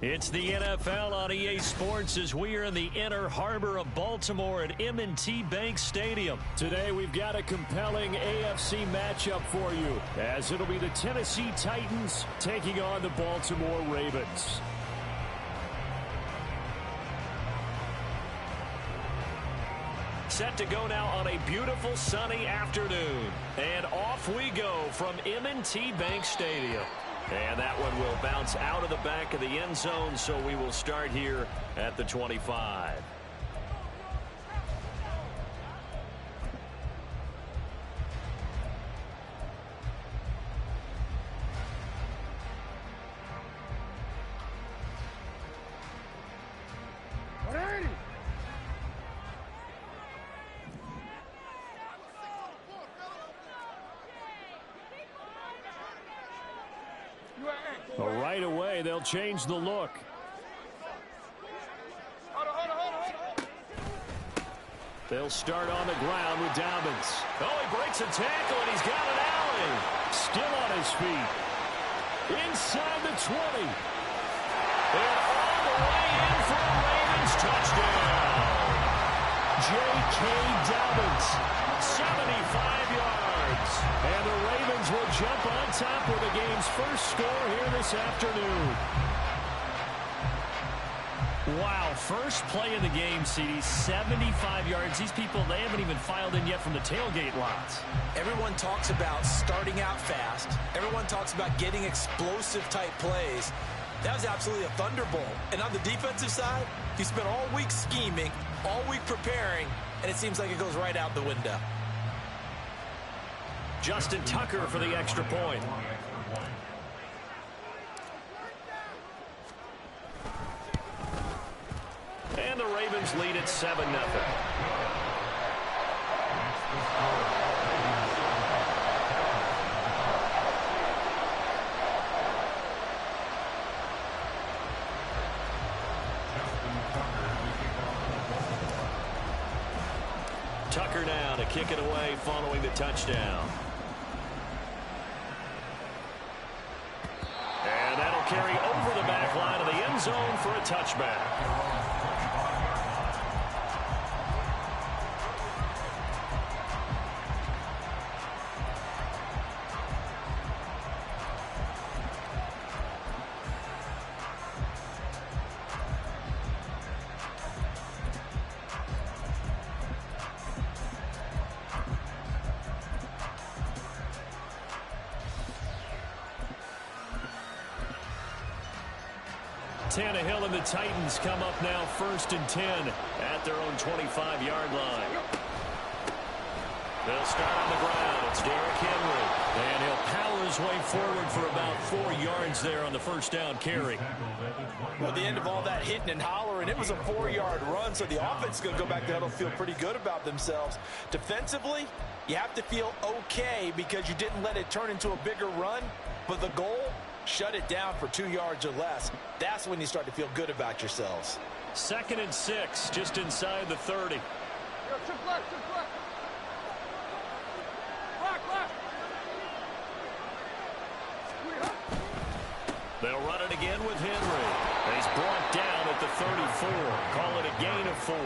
It's the NFL on EA Sports as we are in the inner harbor of Baltimore at M&T Bank Stadium. Today we've got a compelling AFC matchup for you, as it'll be the Tennessee Titans taking on the Baltimore Ravens. Set to go now on a beautiful sunny afternoon. And off we go from M&T Bank Stadium. And that one will bounce out of the back of the end zone, so we will start here at the 25. Right away, they'll change the look. They'll start on the ground with Dobbins. Oh, he breaks a tackle, and he's got an alley. Still on his feet. Inside the 20. And all the way in for a Ravens touchdown. J.K. Dobbins. 75 yards. And the Ravens will jump on top with the game's first score here this afternoon. Wow, first play of the game, CD, 75 yards. These people, they haven't even filed in yet from the tailgate lots. Everyone talks about starting out fast. Everyone talks about getting explosive-type plays. That was absolutely a thunderbolt. And on the defensive side, you spent all week scheming, all week preparing, and it seems like it goes right out the window. Justin Tucker for the extra point. And the Ravens lead at 7-0. Tucker now to kick it away following the touchdown. And that'll carry over the back line of the end zone for a touchback. Tannehill and the Titans come up now 1st and 10 at their own 25-yard line. They'll start on the ground. It's Derrick Henry. And he'll power his way forward for about 4 yards there on the first down carry. Well, at the end of all that hitting and hollering, it was a 4-yard run, so the offense is going to go back there and feel pretty good about themselves. Defensively, you have to feel okay because you didn't let it turn into a bigger run, but the goal, shut it down for 2 yards or less. That's when you start to feel good about yourselves. 2nd and 6, just inside the 30. They'll run it again with Henry. And he's brought down at the 34. Call it a gain of 4.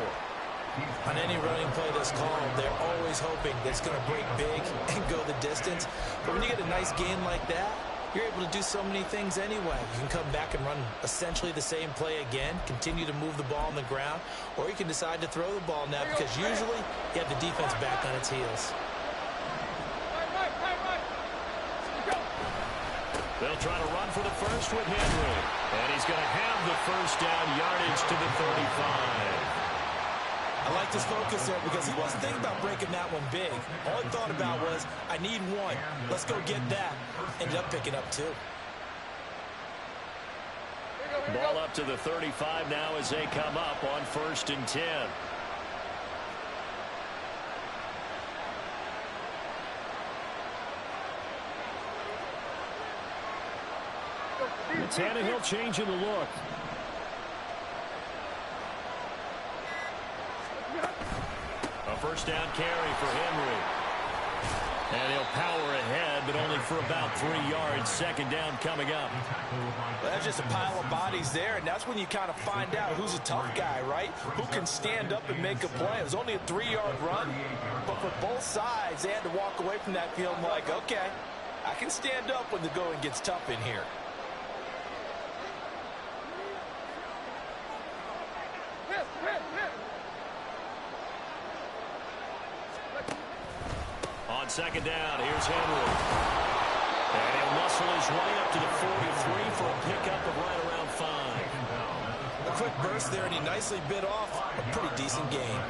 On any running play that's called, they're always hoping that it's going to break big and go the distance. But when you get a nice gain like that, you're able to do so many things anyway. You can come back and run essentially the same play again, continue to move the ball on the ground, or you can decide to throw the ball now because usually you have the defense back on its heels. They'll try to run for the first with Henry. And he's going to have the first down yardage to the 35. I like this focus there because he wasn't thinking about breaking that one big. All he thought about was, I need one. Let's go get that. Ended up picking up 2. Ball up to the 35 now as they come up on 1st and 10. Tannehill changing the look. A first down carry for Henry. And he'll power ahead, but only for about 3 yards. Second down coming up. Well, that's just a pile of bodies there, and that's when you kind of find out who's a tough guy, right? Who can stand up and make a play. It was only a 3-yard run, but for both sides, they had to walk away from that feeling like, okay, I can stand up when the going gets tough in here. On second down, here's Henry. And he'll muscle his way up to the 43 for a pickup of right around 5. A quick burst there, and he nicely bit off a pretty decent gain.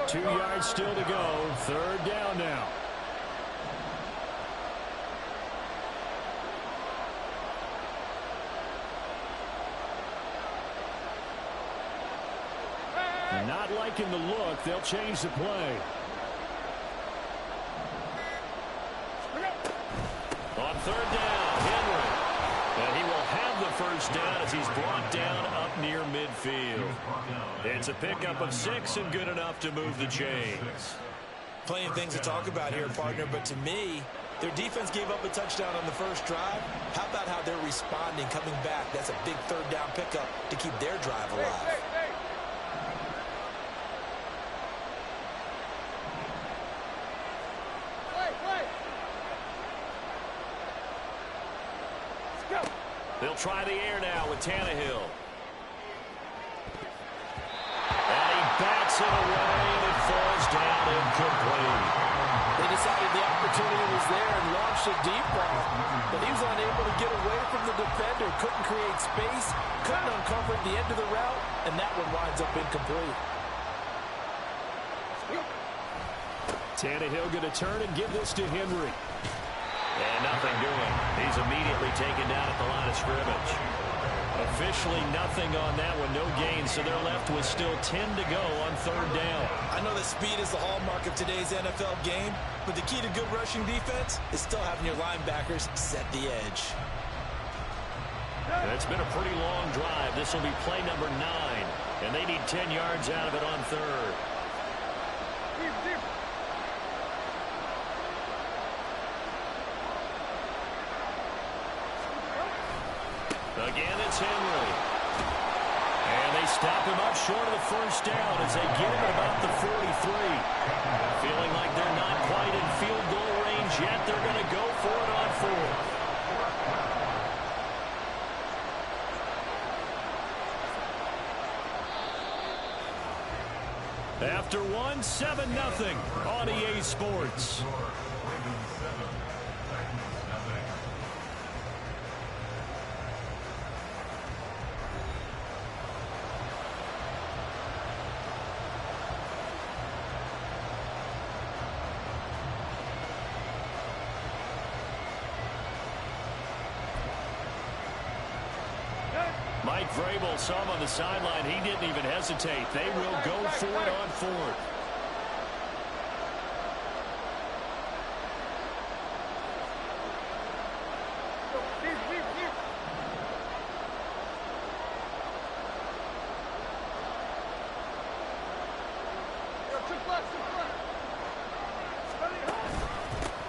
2 yards still to go. Third down now. Not liking the look. They'll change the play. On third down, Henry. And he will have the first down as he's brought down up near midfield. It's a pickup of 6 and good enough to move the chains. Plenty of things to talk about here, partner, but to me, their defense gave up a touchdown on the first drive. How about how they're responding, coming back? That's a big third down pickup to keep their drive alive. They'll try the air now with Tannehill. And he bats it away, and it falls down incomplete. They decided the opportunity was there and launched a deep ball, but he was unable to get away from the defender, couldn't create space, couldn't uncover the end of the route, and that one winds up incomplete. Tannehill going to turn and give this to Henry. And nothing doing. He's immediately taken down at the line of scrimmage. Officially nothing on that one, no gain, so they're left with still 10 to go on third down. I know that speed is the hallmark of today's NFL game, but the key to good rushing defense is still having your linebackers set the edge. It's been a pretty long drive. This will be play number 9, and they need 10 yards out of it on third. Again, it's Henry. And they stop him up short of the first down as they get him at about the 43. Feeling like they're not quite in field goal range yet. They're going to go for it on fourth. After one, 7-0 on EA Sports. Mike Vrabel saw him on the sideline. He didn't even hesitate. They will go for it on fourth.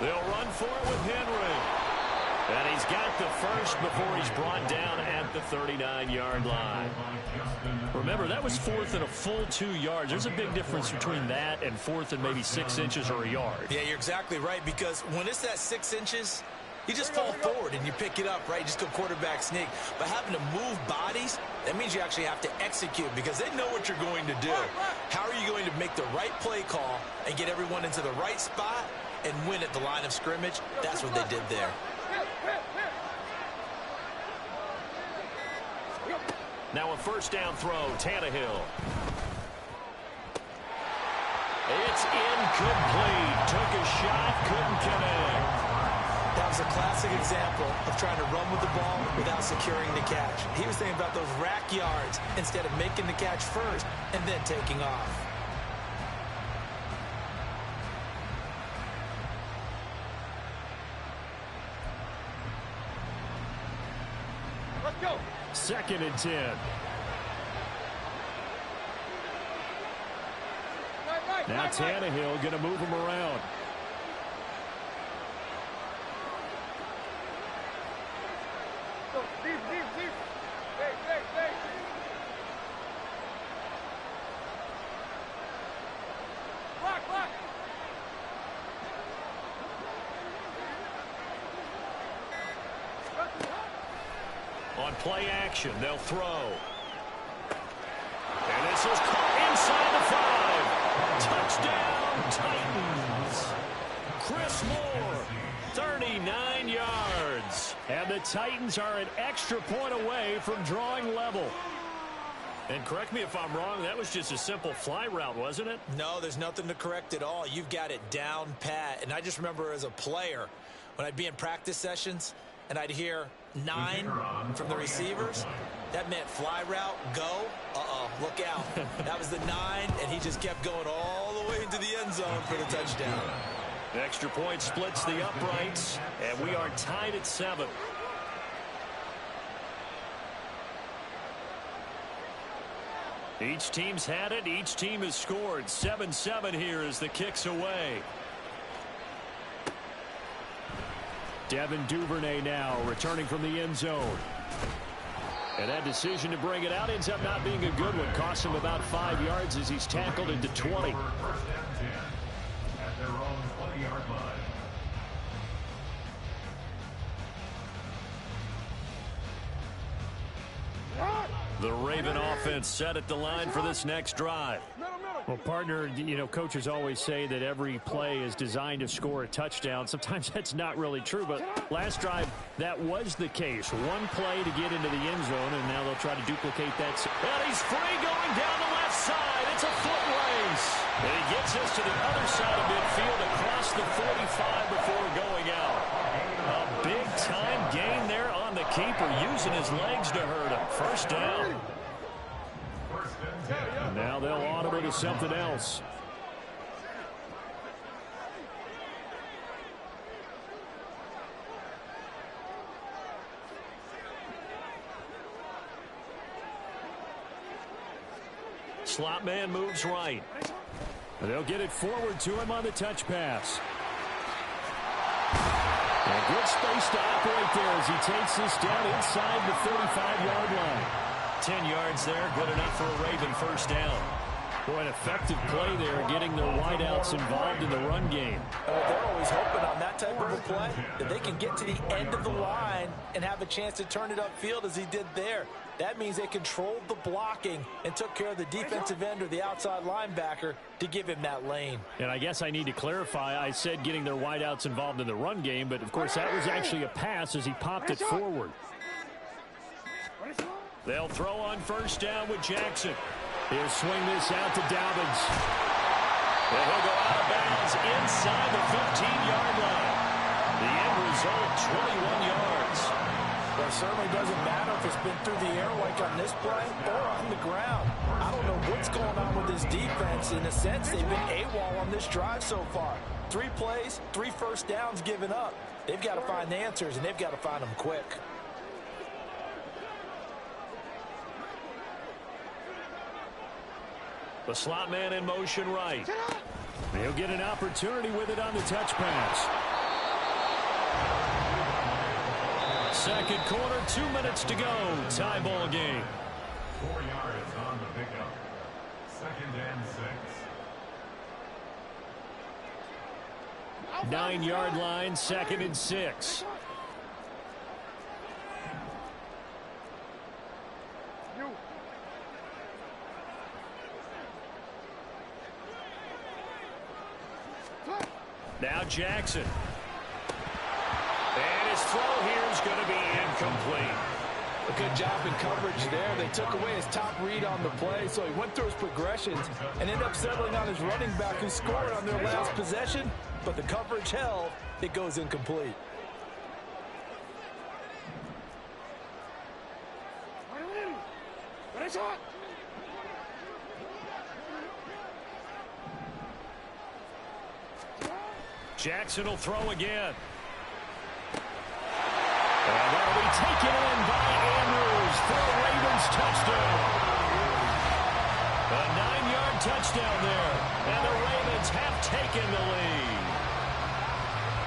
They'll run for it with Henry. And he's got the first before he's brought down at the 39-yard line. Remember, that was fourth and a full 2 yards. There's a big difference between that and fourth and maybe 6 inches or a yard. Yeah, you're exactly right, because when it's that 6 inches, you just fall forward and you pick it up, right? You just go quarterback sneak. But having to move bodies, that means you actually have to execute because they know what you're going to do. How are you going to make the right play call and get everyone into the right spot and win at the line of scrimmage? That's what they did there. Now a first down throw, Tannehill. It's incomplete. Took a shot, couldn't connect. That was a classic example of trying to run with the ball without securing the catch. He was thinking about those rack yards instead of making the catch first and then taking off. Let's go. 2nd and 10. Now Tannehill going to move him around. Play action. They'll throw. And this is caught inside the 5. Touchdown, Titans. Chris Moore, 39 yards. And the Titans are an extra point away from drawing level. And correct me if I'm wrong, that was just a simple fly route, wasn't it? No, there's nothing to correct at all. You've got it down pat. And I just remember as a player, when I'd be in practice sessions and I'd hear 9 from the receivers, that meant fly route, go. Look out. That was the 9, and he just kept going all the way into the end zone for the touchdown. Extra point splits the uprights, and we are tied at 7. Each team's had it. Each team has scored. 7-7 here as the kick's away. Devin Duvernay now returning from the end zone. And that decision to bring it out ends up not being a good one. Cost him about 5 yards as he's tackled into 20. The Raven offense set at the line for this next drive. Well, partner, you know, coaches always say that every play is designed to score a touchdown. Sometimes that's not really true, but last drive, that was the case. One play to get into the end zone, and now they'll try to duplicate that. And he's free going down the left side. It's a foot race. And he gets us to the other side of midfield across the 45 before going out. A big-time gain there on the keeper, using his legs to hurt him. First down. Now they'll audible to something else. Slot man moves right. They'll get it forward to him on the touch pass. And good space to operate there as he takes this down inside the 35-yard line. 10 yards there, good enough for a Raven first down. Boy, an effective play there, getting their wideouts involved in the run game. They're always hoping on that type of a play that they can get to the end of the line and have a chance to turn it upfield as he did there. That means they controlled the blocking and took care of the defensive end or the outside linebacker to give him that lane. And I guess I need to clarify, I said getting their wideouts involved in the run game, but of course that was actually a pass as he popped it forward. They'll throw on first down with Jackson. He'll swing this out to Dobbins. And he'll go out of bounds inside the 15-yard line. The end result, 21 yards. Well, it certainly doesn't matter if it's been through the air like on this play or on the ground. I don't know what's going on with this defense. In a sense, they've been AWOL on this drive so far. 3 plays, 3 first downs given up. They've got to find the answers, and they've got to find them quick. The slot man in motion right. He'll get an opportunity with it on the touch pass. Second quarter, 2 minutes to go. Tie ball game. 4 yards on the pickup. 2nd and 6. 9-yard line, 2nd and 6. Now Jackson. And his throw here is going to be incomplete. A good job in coverage there. They took away his top read on the play, so he went through his progressions and ended up settling on his running back who scored on their last possession, but the coverage held. It goes incomplete. Jackson will throw again. And that'll be taken in by Andrews for a Ravens touchdown. A 9-yard touchdown there. And the Ravens have taken the lead.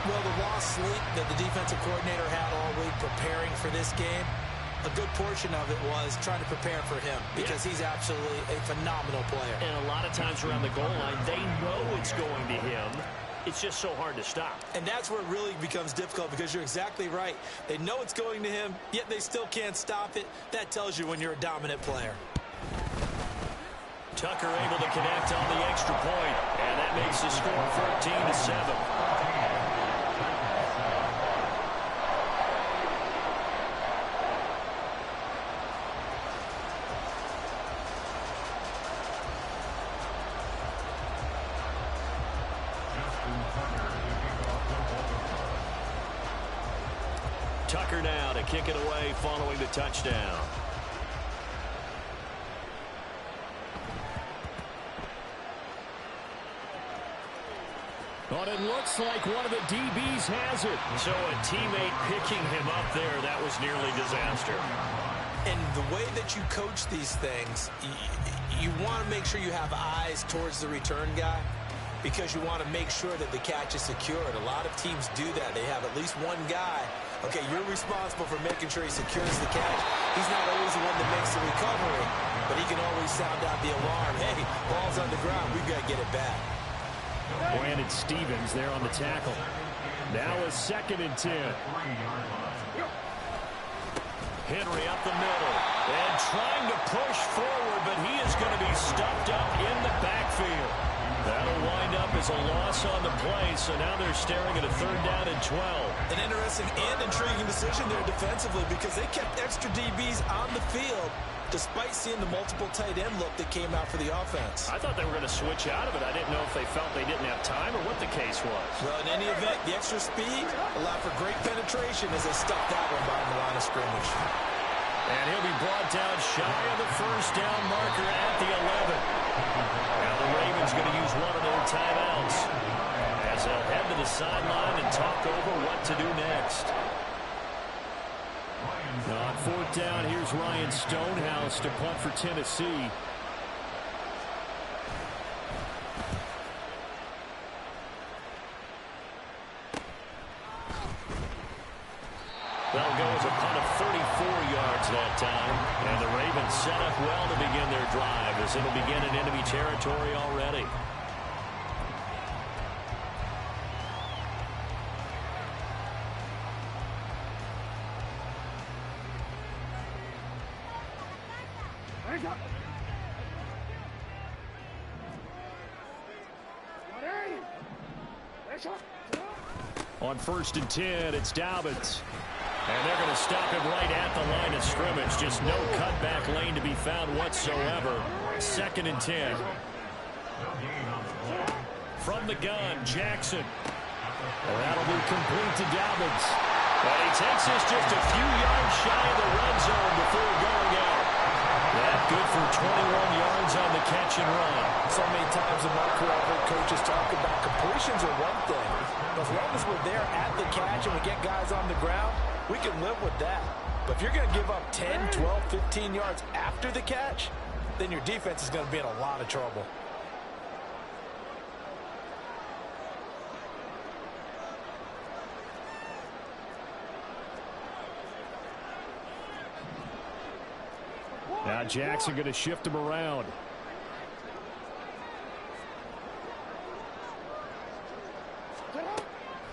Well, the lost sleep that the defensive coordinator had all week preparing for this game, a good portion of it was trying to prepare for him because he's absolutely a phenomenal player. And a lot of times around the goal line, they know it's going to him. it's just so hard to stop. And that's where it really becomes difficult because you're exactly right. They know it's going to him, yet they still can't stop it. That tells you when you're a dominant player. Tucker able to connect on the extra point, and that makes the score 14-7. Tucker now to kick it away following the touchdown. But it looks like one of the DBs has it. So a teammate picking him up there, that was nearly disaster. And the way that you coach these things, you want to make sure you have eyes towards the return guy because you want to make sure that the catch is secured. A lot of teams do that. They have at least one guy. Okay, you're responsible for making sure he secures the catch. He's not always the one that makes the recovery, but he can always sound out the alarm. Hey, ball's on the ground. We've got to get it back. Brandon Stevens there on the tackle. Now a 2nd and 10. Henry up the middle and trying to push forward, but he is going to be stuffed up in the backfield. That'll wind up as a loss on the play, so now they're staring at a 3rd down and 12. An interesting and intriguing decision there defensively because they kept extra DBs on the field despite seeing the multiple tight end look that came out for the offense. I thought they were going to switch out of it. I didn't know if they felt they didn't have time or what the case was. Well, in any event, the extra speed allowed for great penetration as they stuffed that one behind the line of scrimmage. And he'll be brought down shy of the 1st down marker at the 11. Now the Ravens going to use one of their timeouts as they'll head to the sideline and talk over what to do next. On 4th down, here's Ryan Stonehouse to punt for Tennessee. That'll go as a punt of 34 yards that time. And the Ravens set up well to begin their drive as it'll begin in enemy territory already. On 1st and 10, it's Dobbins. And they're going to stop him right at the line of scrimmage. Just no cutback lane to be found whatsoever. 2nd and 10. From the gun, Jackson. Well, that'll be complete to Dobbins. But he takes this just a few yards shy of the red zone before going out. That good for 21 yards on the catch and run. So many times in my career, I've heard coaches talk about completions are one thing. But as long as we're there at the catch and we get guys on the ground, we can live with that. But if you're going to give up 10, 12, 15 yards after the catch, then your defense is going to be in a lot of trouble. Now Jackson going to shift him around.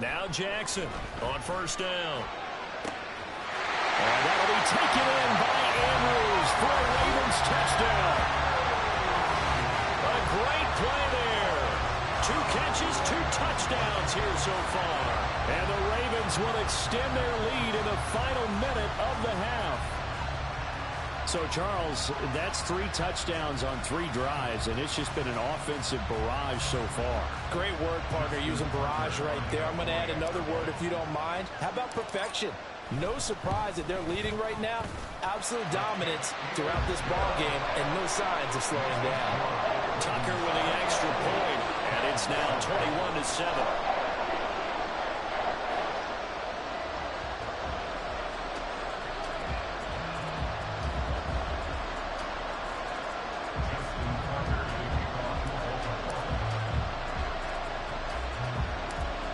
Now Jackson on 1st down. And that'll be taken in by Andrews for a Ravens touchdown. A great play there. 2 catches, 2 touchdowns here so far. And the Ravens will extend their lead in the final minute of the half. So, Charles, that's 3 touchdowns on 3 drives, and it's just been an offensive barrage so far. Great word, partner, using barrage right there. I'm going to add another word if you don't mind. How about perfection? No surprise that they're leading right now. Absolute dominance throughout this ball game, and no signs of slowing down. Tucker with the extra point, and it's now 21-7.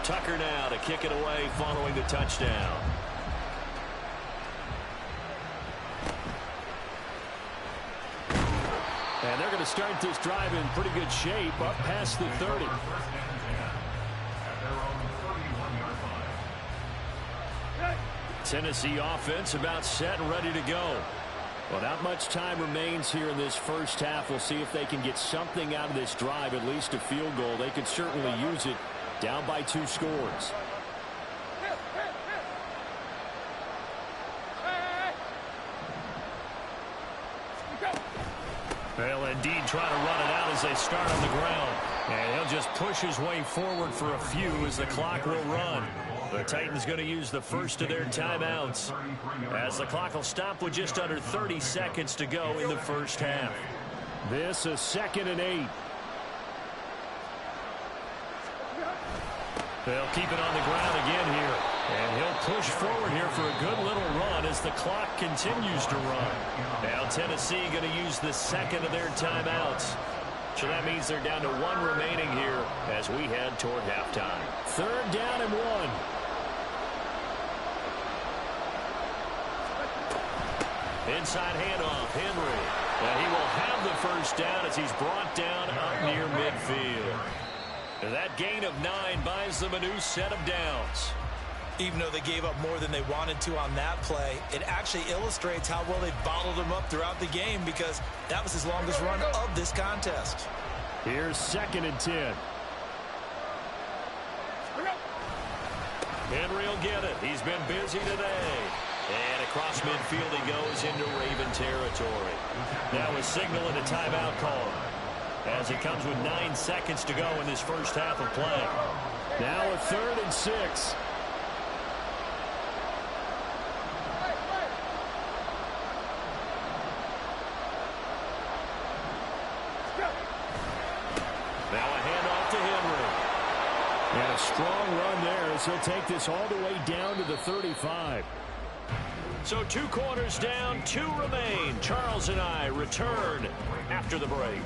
Tucker now to kick it away following the touchdown. And they're going to start this drive in pretty good shape up past the 30. Tennessee offense about set and ready to go. Well, not much time remains here in this first half. We'll see if they can get something out of this drive, at least a field goal. They could certainly use it, down by 2 scores. Well, indeed, trying to run it out as they start on the ground. And he'll just push his way forward for a few as the clock will run. The Titans going to use the first of their timeouts, as the clock will stop with just under 30 seconds to go in the first half. This is 2nd and 8. They'll keep it on the ground again here. And he'll push forward here for a good little run as the clock continues to run. Now Tennessee going to use the second of their timeouts. So that means they're down to 1 remaining here as we head toward halftime. 3rd down and 1. Inside handoff, Henry. And he will have the first down as he's brought down up near midfield. That gain of 9 buys them a new set of downs. Even though they gave up more than they wanted to on that play, it actually illustrates how well they bottled him up throughout the game, because that was his longest run of this contest. Here's 2nd and 10. Henry will get it. He's been busy today. And across midfield he goes into Raven territory. Now a signal and a timeout call, as it comes with 9 seconds to go in this first half of play. Now a 3rd and 6. Now a handoff to Henry. And a strong run there as he'll take this all the way down to the 35. So 2 quarters down, 2 remain. Charles and I return after the break.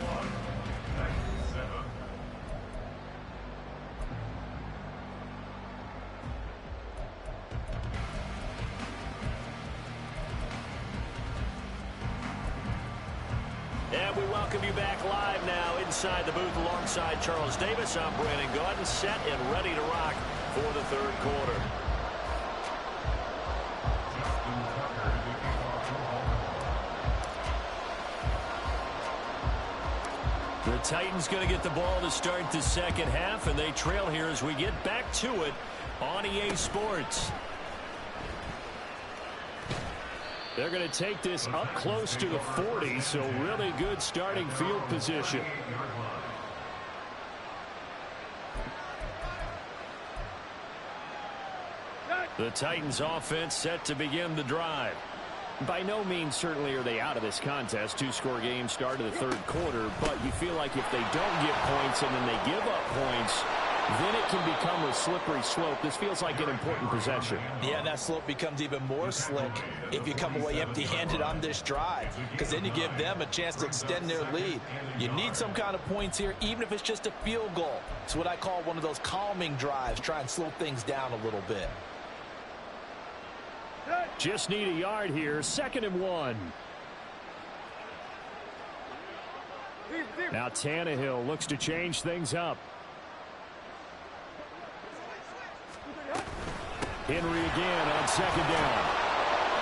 And we welcome you back live now inside the booth alongside Charles Davis. I'm Brandon Gaudin, set and ready to rock for the 3rd quarter. The Titans going to get the ball to start the second half, and they trail here as we get back to it on EA Sports. They're going to take this up close to the 40, so really good starting field position. The Titans offense set to begin the drive. By no means certainly are they out of this contest. 2-score game start of the 3rd quarter, but you feel like if they don't get points and then they give up points, then it can become a slippery slope. This feels like an important possession. Yeah, that slope becomes even more slick if you come away empty-handed on this drive, because then you give them a chance to extend their lead. You need some kind of points here, even if it's just a field goal. It's what I call one of those calming drives. Try and slow things down a little bit. Just need a yard here. 2nd and 1. Now Tannehill looks to change things up. Henry again on 2nd down.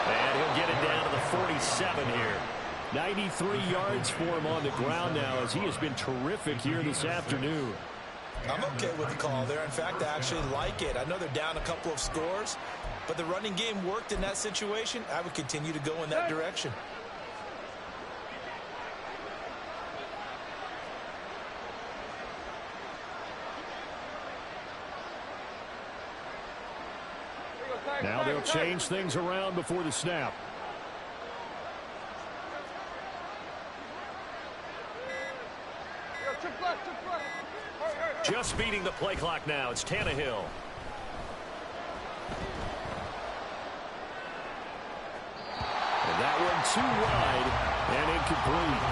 And he'll get it down to the 47 here. 93 yards for him on the ground now, as he has been terrific here this afternoon. I'm okay with the call there. In fact, I actually like it. I know they're down a couple of scores, but the running game worked in that situation. I would continue to go in that direction. Now they'll change things around before the snap. Just beating the play clock now. It's Tannehill. And that one too wide and incomplete.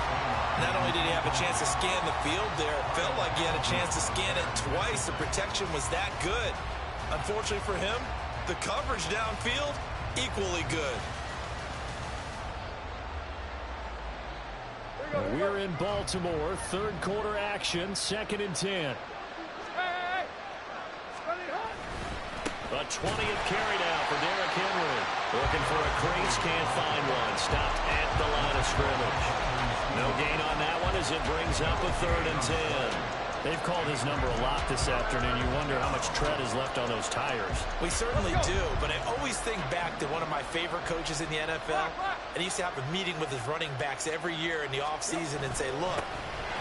Not only did he have a chance to scan the field there, it felt like he had a chance to scan it twice. The protection was that good. Unfortunately for him, the coverage downfield, equally good. We're in Baltimore. 3rd quarter action. 2nd and 10. A 20th carry now for Derrick Henry. Looking for a crease, can't find one. Stopped at the line of scrimmage. No gain on that one as it brings up a 3rd and 10. They've called his number a lot this afternoon. You wonder how much tread is left on those tires. We certainly do, but I always think back to one of my favorite coaches in the NFL. And he used to have a meeting with his running backs every year in the offseason and say, look,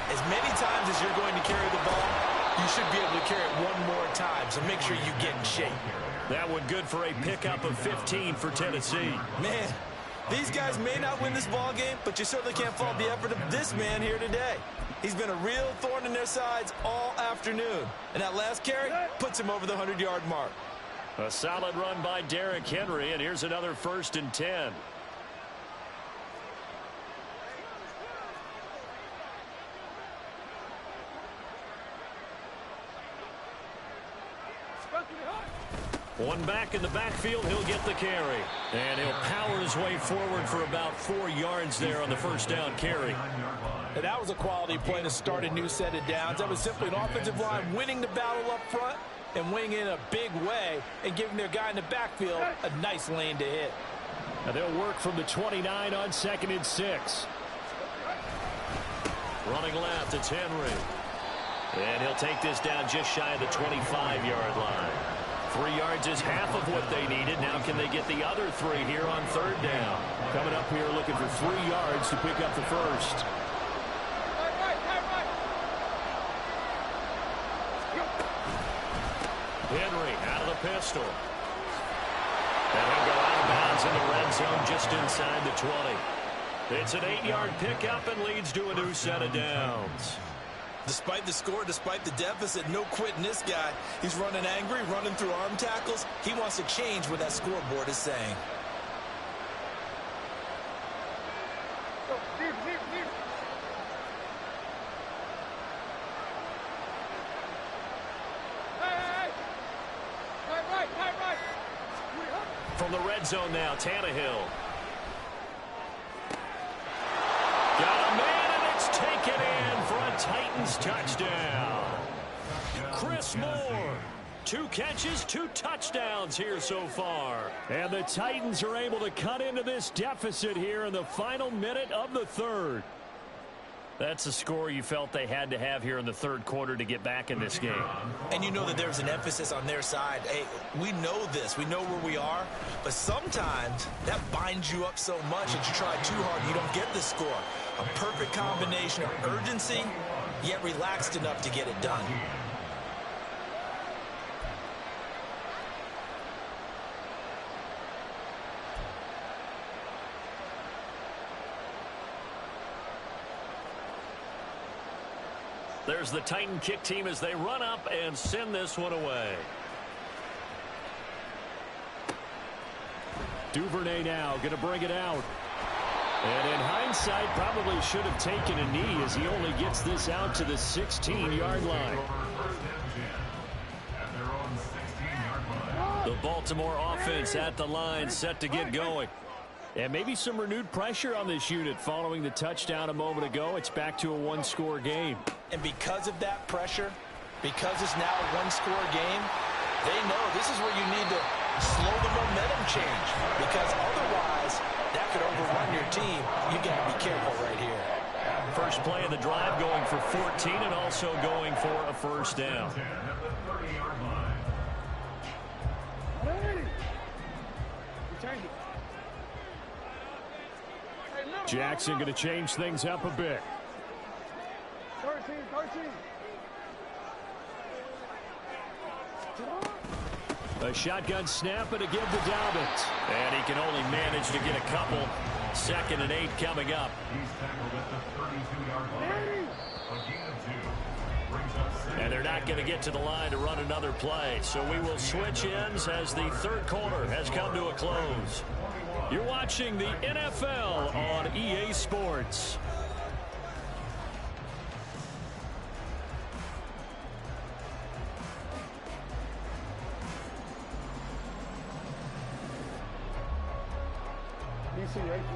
as many times as you're going to carry the ball, you should be able to carry it one more time, so make sure you get in shape. That one good for a pickup of 15 for Tennessee. Man, these guys may not win this ball game, but you certainly can't fault the effort of this man here today. He's been a real thorn in their sides all afternoon. And that last carry puts him over the 100-yard mark. A solid run by Derrick Henry, and here's another 1st and 10. One back in the backfield, he'll get the carry. And he'll power his way forward for about 4 yards there on the 1st down carry. And that was a quality play to start a new set of downs. That was simply an offensive line winning the battle up front and winning in a big way and giving their guy in the backfield a nice lane to hit. Now they'll work from the 29 on 2nd and 6. Running left, it's Henry. And he'll take this down just shy of the 25-yard line. 3 yards is half of what they needed. Now can they get the other 3 here on 3rd down? Coming up here looking for 3 yards to pick up the 1st. Henry out of the pistol. And he'll go out of bounds in the red zone just inside the 20. It's an 8-yard pickup and leads to a new set of downs. Despite the score, despite the deficit, no quitting this guy. He's running angry, running through arm tackles. He wants to change what that scoreboard is saying. From the red zone now, Tannehill. Got a man, and it's taken in for a Titans touchdown. Chris Moore. 2 catches, 2 touchdowns here so far. And the Titans are able to cut into this deficit here in the final minute of the 3rd. That's a score you felt they had to have here in the 3rd quarter to get back in this game. And you know that there's an emphasis on their side. Hey, we know this. We know where we are. But sometimes that binds you up so much that you try too hard, you don't get the score. A perfect combination of urgency, yet relaxed enough to get it done. There's the Titan kick team as they run up and send this one away. Duvernay now going to bring it out. And in hindsight, probably should have taken a knee as he only gets this out to the 16-yard line. The Baltimore offense at the line, set to get going. And maybe some renewed pressure on this unit following the touchdown a moment ago. It's back to a 1-score game. And because of that pressure, because it's now a 1-score game, they know this is where you need to slow the momentum change. Because otherwise, that could overrun your team. You got to be careful right here. First play of the drive going for 14 and also going for a 1st down. Jackson going to change things up a bit. 13. A shotgun snap and a give to Dobbins. And he can only manage to get a couple. 2nd and 8 coming up. He's tackled at the 32-yard line. A gain of 2. Brings up 6. And they're not going to get to the line to run another play. So we will switch ends as the 3rd quarter has come to a close. You're watching the NFL on EA Sports.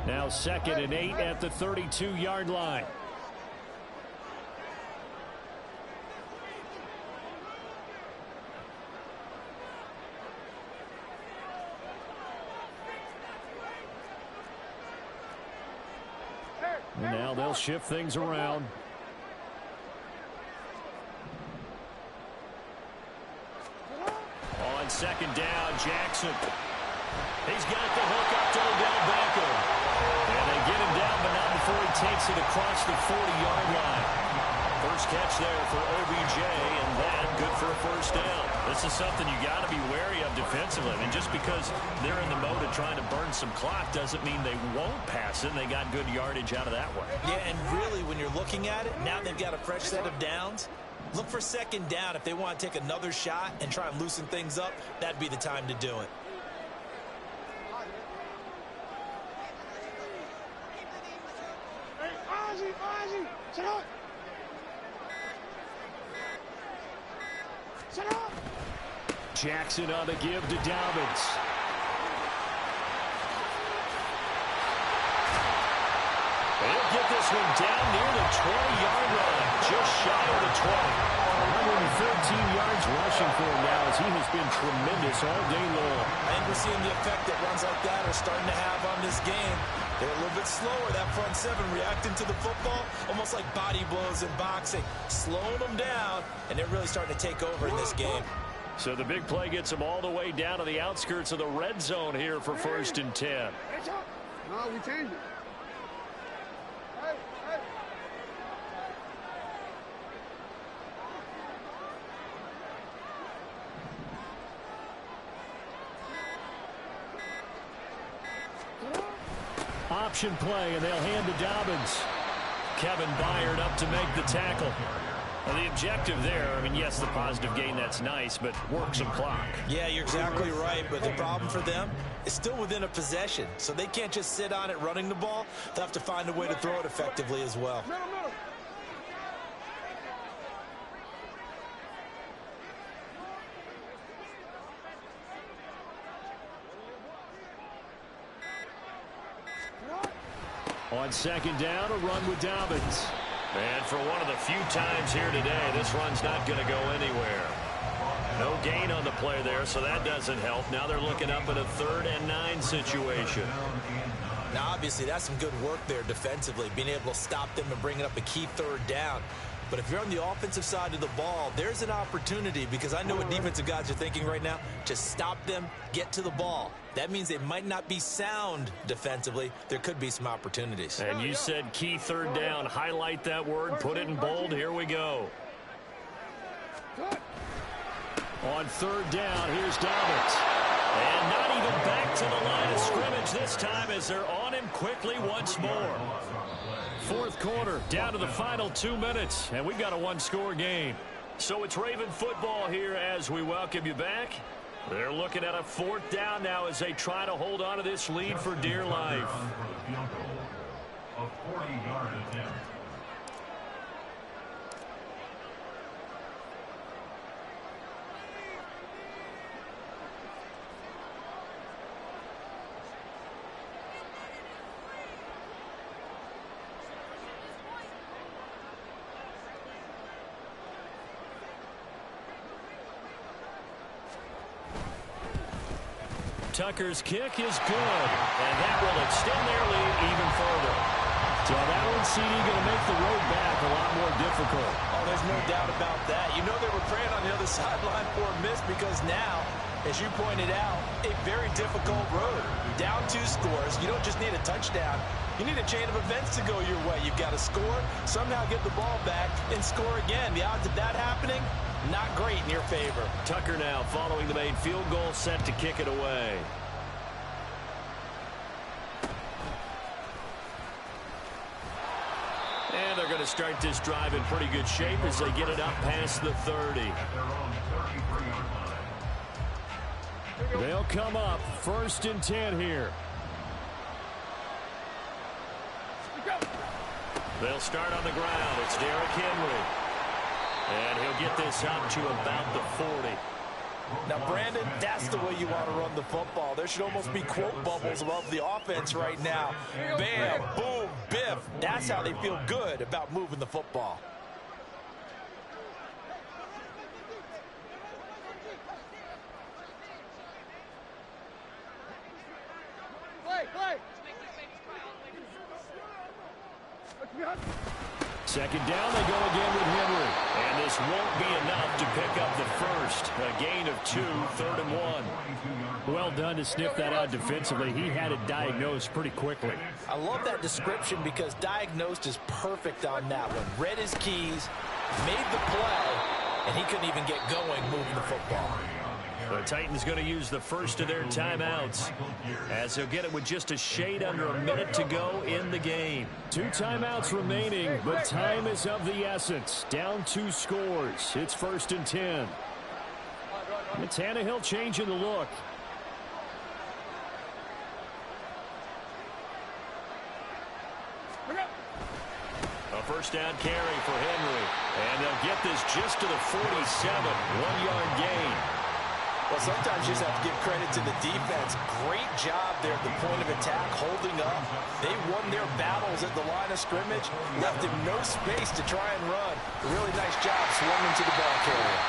Now 2nd and 8 at the 32-yard line. Now they'll shift things around. On second down, Jackson. He's got the hook up to Odell Beckham. And they get him down, but not before he takes it across the 40-yard line. First catch there for OBJ, and that good for a first down. This is something you got to be wary of defensively. I mean, just because they're in the mode of trying to burn some clock doesn't mean they won't pass it. They got good yardage out of that one. Yeah, and really, when you're looking at it, now they've got a fresh set of downs. Look for second down. If they want to take another shot and try and loosen things up, that'd be the time to do it. Jackson on the give to Dobbins. They'll get this one down near the 20-yard line, just shy of the 20. 113 yards rushing for him now as he has been tremendous all day long. I think we're seeing the effect that runs like that are starting to have on this game. They're a little bit slower, that front seven, reacting to the football, almost like body blows in boxing, slowing them down, and they're really starting to take over in this game. So the big play gets them all the way down to the outskirts of the red zone here for 1st and 10. No, we changed it. Option play, and they'll hand to Dobbins. Kevin Byard up to make the tackle. Well, the objective there, I mean, yes, the positive gain, that's nice, but work some clock. Yeah, you're exactly right, but the problem for them is still within a possession, so they can't just sit on it running the ball. They'll have to find a way to throw it effectively as well. On second down, a run with Dobbins. And for one of the few times here today, this run's not going to go anywhere. No gain on the play there, so that doesn't help. Now they're looking up at a 3rd and 9 situation. Now, obviously, that's some good work there defensively, being able to stop them and bringing up a key 3rd down. But if you're on the offensive side of the ball, there's an opportunity, because I know what defensive guys are thinking right now, to stop them, get to the ball. That means they might not be sound defensively. There could be some opportunities. And you said key 3rd down. Highlight that word, put it in bold. Here we go. On 3rd down, here's Dobbins. And not even back to the line of scrimmage this time as they're on him quickly once more. 4th quarter, down to the final 2 minutes, and we've got a 1-score game. So it's Raven football here as we welcome you back. They're looking at a 4th down now as they try to hold on to this lead for dear life. A 40-yard attempt. Tucker's kick is good, and that will extend their lead even further. So that one, CD, going to make the road back a lot more difficult. Oh, there's no doubt about that. You know they were praying on the other sideline for a miss, because now, as you pointed out, a very difficult road. Down 2 scores. You don't just need a touchdown. You need a chain of events to go your way. You've got to score, somehow get the ball back, and score again. The odds of that happening, not great in your favor. Tucker now following the made field goal, set to kick it away. And they're going to start this drive in pretty good shape as they get it up past the 30. They'll come up 1st and 10 here. They'll start on the ground. It's Derrick Henry. And he'll get this up to about the 40. Now, Brandon, that's the way you want to run the football. There should almost be quote bubbles above the offense right now. Bam, boom, biff. That's how they feel good about moving the football. Play. Second down, they go again with Henry. And this won't be enough to pick up the first. A gain of 2, 3rd and 1. Well done to sniff that out defensively. He had it diagnosed pretty quickly. I love that description because diagnosed is perfect on that one. Read his keys, made the play, and he couldn't even get going moving the football. The Titans going to use the first of their timeouts as they'll get it with just a shade under a minute to go in the game. 2 timeouts remaining, but time is of the essence. Down 2 scores. It's 1st and 10. And Tannehill changing the look. A first down carry for Henry. And they'll get this just to the 47. 1-yard gain. Well, sometimes you just have to give credit to the defense. Great job there at the point of attack, holding up. They won their battles at the line of scrimmage, left him no space to try and run. A really nice job swarming to the ball carrier.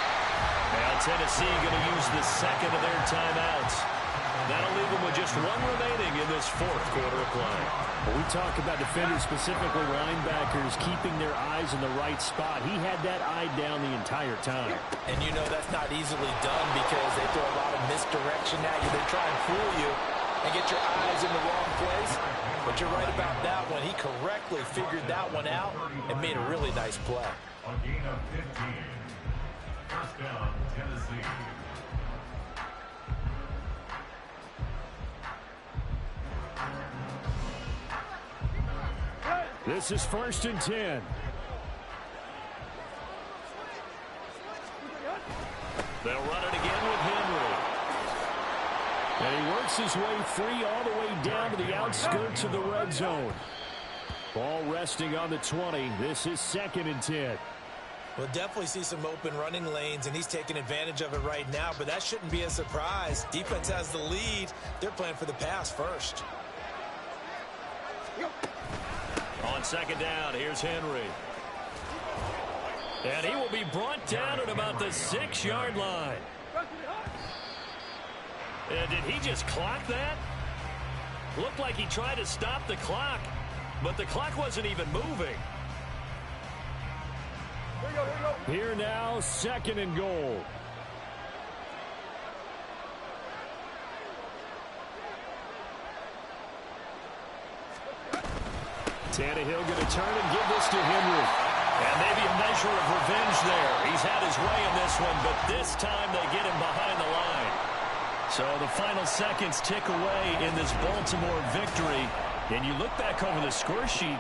Now Tennessee going to use the second of their timeouts. That'll leave them with just 1 remaining in this 4th quarter of play. When we talk about defenders, specifically linebackers, keeping their eyes in the right spot, he had that eye down the entire time. And you know that's not easily done because they throw a lot of misdirection at you. They try and fool you and get your eyes in the wrong place. But you're right about that one. He correctly figured that one out and made a really nice play. A gain of 15. First down, Tennessee. This is 1st and 10. They'll run it again with Henry. And he works his way free all the way down to the outskirts of the red zone. Ball resting on the 20. This is 2nd and 10. We'll definitely see some open running lanes, and he's taking advantage of it right now, but that shouldn't be a surprise. Defense has the lead. They're playing for the pass first. On 2nd down, here's Henry. And he will be brought down at about the 6-yard line. Did he just clock that? Looked like he tried to stop the clock, but the clock wasn't even moving. Here now, 2nd and goal. Tannehill going to turn and give this to Henry. And maybe a measure of revenge there. He's had his way in this one, but this time they get him behind the line. So the final seconds tick away in this Baltimore victory. And you look back over the score sheet,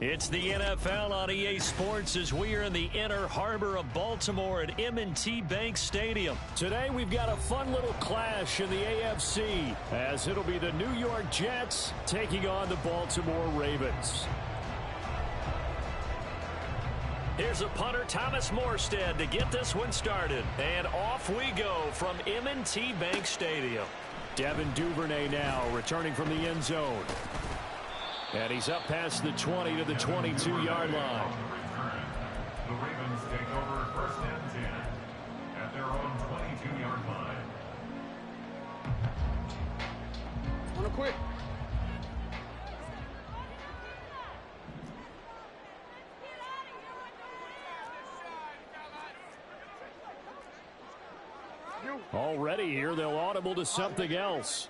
It's the NFL on EA Sports as we are in the inner harbor of Baltimore at M&T Bank Stadium. Today we've got a fun little clash in the AFC as it'll be the New York Jets taking on the Baltimore Ravens. Here's a punter, Thomas Morstead, to get this one started. And off we go from M&T Bank Stadium. Devin Duvernay now returning from the end zone. And he's up past the 20 to the 22-yard line. The Ravens take over first and 10 at their own 22-yard line. On a quick. Already here, they'll audible to something else.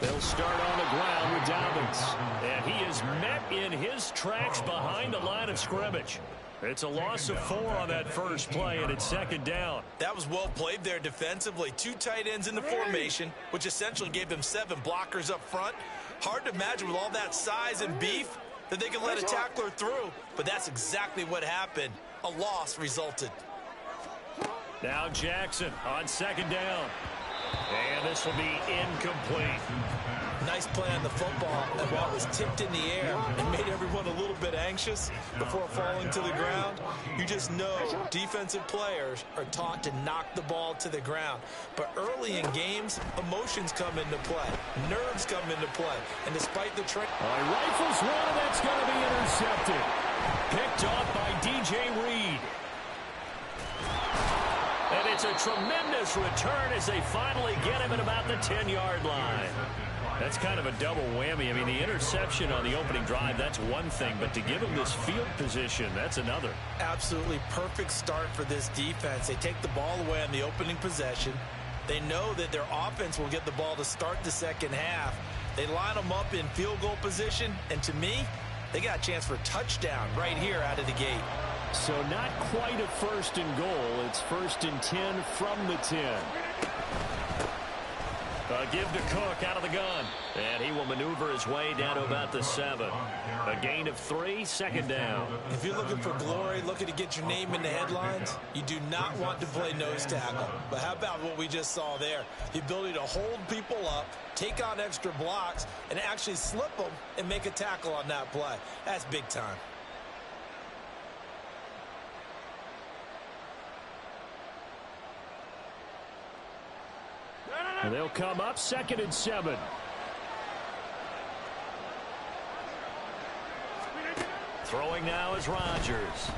They'll start on the ground with Dobbins. And he is met in his tracks behind the line of scrimmage. It's a loss of 4 on that first play, and it's second down. That was well played there defensively. 2 tight ends in the formation, which essentially gave them 7 blockers up front. Hard to imagine with all that size and beef that they could let a tackler through. But that's exactly what happened. A loss resulted. Now Jackson on second down. And this will be incomplete. Nice play on the football, and while it was tipped in the air and made everyone a little bit anxious before falling to the ground, you just know defensive players are taught to knock the ball to the ground. But early in games, emotions come into play. Nerves come into play. And despite the trick... Rifles one, and that's going to be intercepted. Picked off by DJ Reed. And it's a tremendous return as they finally get him at about the 10-yard line. That's kind of a double whammy. I mean, the interception on the opening drive, that's one thing. But to give him this field position, that's another. Absolutely perfect start for this defense. They take the ball away on the opening possession. They know that their offense will get the ball to start the second half. They line them up in field goal position. And to me, they got a chance for a touchdown right here out of the gate. So not quite a first and goal. It's first and 10 from the 10. Give to Cook out of the gun. And he will maneuver his way down to about the 7. A gain of 3, second down. If you're looking for glory, looking to get your name in the headlines, you do not want to play nose tackle. But how about what we just saw there? The ability to hold people up, take on extra blocks, and actually slip them and make a tackle on that play. That's big time. And they'll come up second and 7. Throwing now is Rodgers.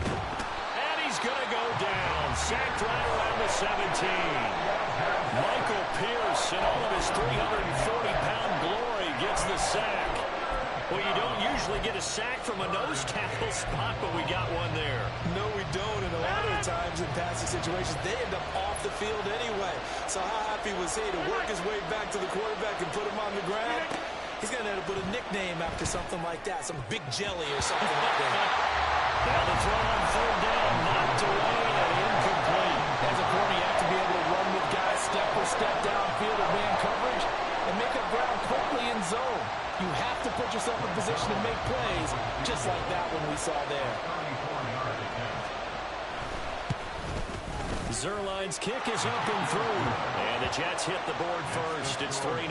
And he's going to go down. Sacked right around the 17. Michael Pierce, in all of his 340-pound glory, gets the sack. Well, you don't usually get a sack from a nose tackle spot, but we got one there. No, we don't. And a lot of the times in passing situations, they end up off the field anyway. So how happy was he to work his way back to the quarterback and put him on the ground? He's going to end up with a nickname after something like that, some big jelly or something like that. Now the throw on third down, knocked away and incomplete. As a corner, you have to be able to run with guys step for step downfield of man coverage and make up ground quickly in zone. You have to put yourself in position to make plays, just like that one we saw there. Zerline's kick is up and through. And the Jets hit the board first. It's 3-0.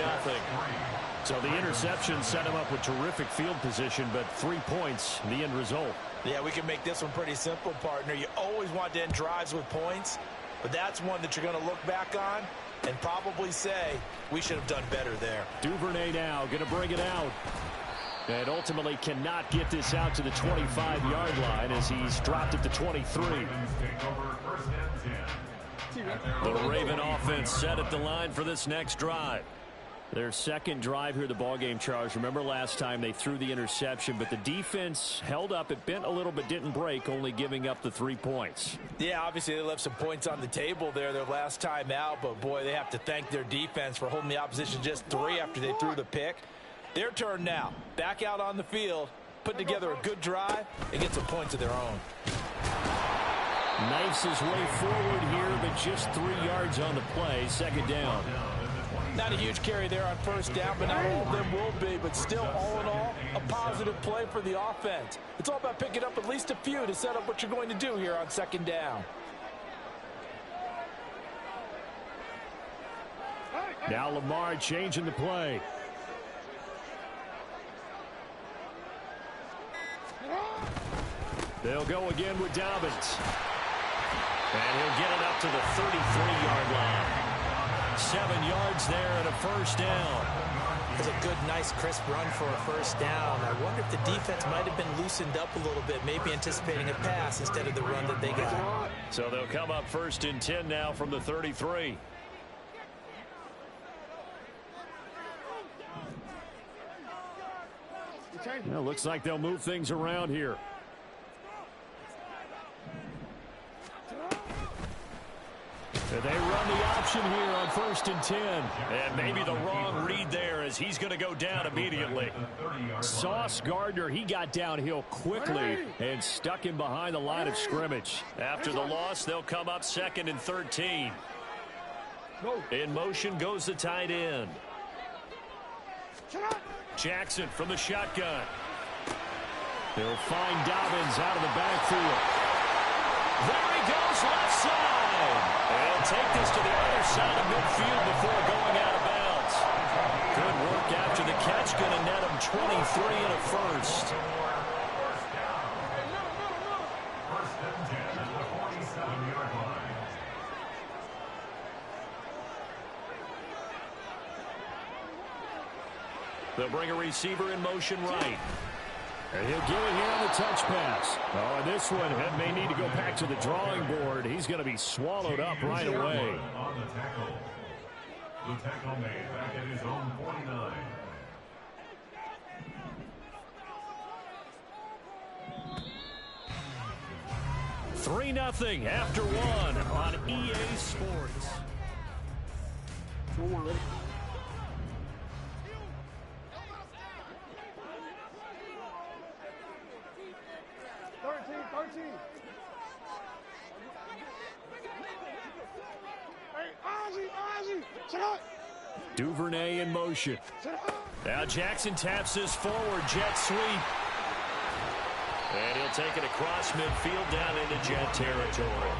So the interception set him up with terrific field position, but 3 points, the end result. Yeah, we can make this one pretty simple, partner. You always want to end drives with points, but that's one that you're going to look back on and probably say, we should have done better there. Duvernay now going to bring it out. And ultimately cannot get this out to the 25-yard line as he's dropped it to 23. The Raven offense set at the line for this next drive. Their second drive here, the ballgame, Charles. Remember last time they threw the interception, but the defense held up. It bent a little but didn't break, only giving up the 3 points. Yeah, obviously they left some points on the table there their last time out, but boy, they have to thank their defense for holding the opposition just 3 after they threw the pick. Their turn now. Back out on the field, put together a good drive, and get some points of their own. Knifes his way forward here, but just 3 yards on the play. Second down. Not a huge carry there on first down, but not all of them will be. But still, all in all, a positive play for the offense. It's all about picking up at least a few to set up what you're going to do here on second down. Now Lamar changing the play. They'll go again with Dobbins. And he'll get it up to the 33-yard line. 7 yards there and a first down. It's a good, nice, crisp run for a first down. I wonder if the defense might have been loosened up a little bit, maybe anticipating a pass instead of the run that they got. So they'll come up 1st and 10 now from the 33. Well, looks like they'll move things around here. They run the option here on 1st and 10. And maybe the wrong read there as he's going to go down immediately. Sauce Gardner, he got downhill quickly and stuck him behind the line of scrimmage. After the loss, they'll come up 2nd and 13. In motion goes the tight end. Jackson from the shotgun. He'll find Dobbins out of the backfield. There he goes, left side. He'll take this to the other side of midfield before going out of bounds. Good work after the catch. Going to net him 23 and a first. First and 10 at the 47-yard line. They'll bring a receiver in motion right. And he'll get it here on the touch pass. Oh, and this one may need to go back to the drawing board. He's going to be swallowed up right away. On the tackle. The tackle made back at his own 49. Three 3-0 after one on EA Sports. 13. Hey, Ozzy, check out. Duvernay in motion. Now Jackson taps this forward jet sweep. And he'll take it across midfield down into jet territory.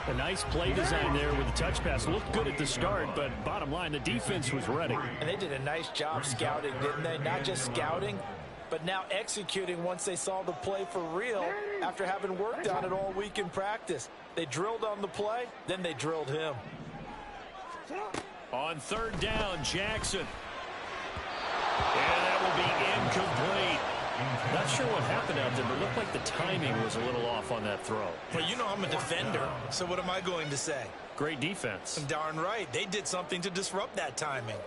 A nice play design there with the touch pass. Looked good at the start, but bottom line, the defense was ready. And they did a nice job scouting, didn't they? Not just scouting, but now executing once they saw the play for real after having worked on it all week in practice. They drilled on the play, then they drilled him. On third down, Jackson. And that will be incomplete. Not sure what happened out there, but it looked like the timing was a little off on that throw. Well, you know I'm a defender, so what am I going to say? Great defense. Darn right. They did something to disrupt that timing.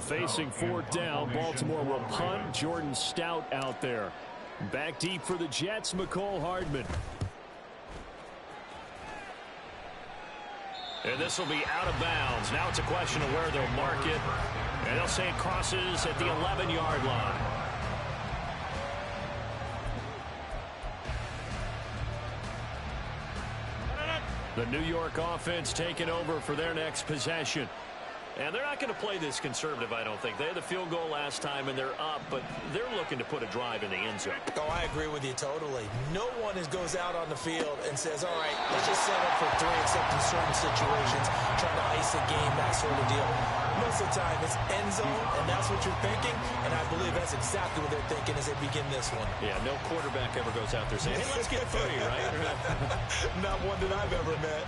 Facing fourth down, Baltimore will punt. Jordan Stout out there. Back deep for the Jets, McCole Hardman. And this will be out of bounds. Now it's a question of where they'll mark it. And they'll say it crosses at the 11-yard line. The New York offense taking over for their next possession. And they're not going to play this conservative, I don't think. They had the field goal last time, and they're up, but they're looking to put a drive in the end zone. Oh, I agree with you totally. No one goes out on the field and says, all right, let's just set up for three, except in certain situations, trying to ice a game, that sort of deal. Most of the time, it's end zone, and that's what you're thinking, and I believe that's exactly what they're thinking as they begin this one. Yeah, no quarterback ever goes out there saying, hey, let's get three, right? Not one that I've ever met.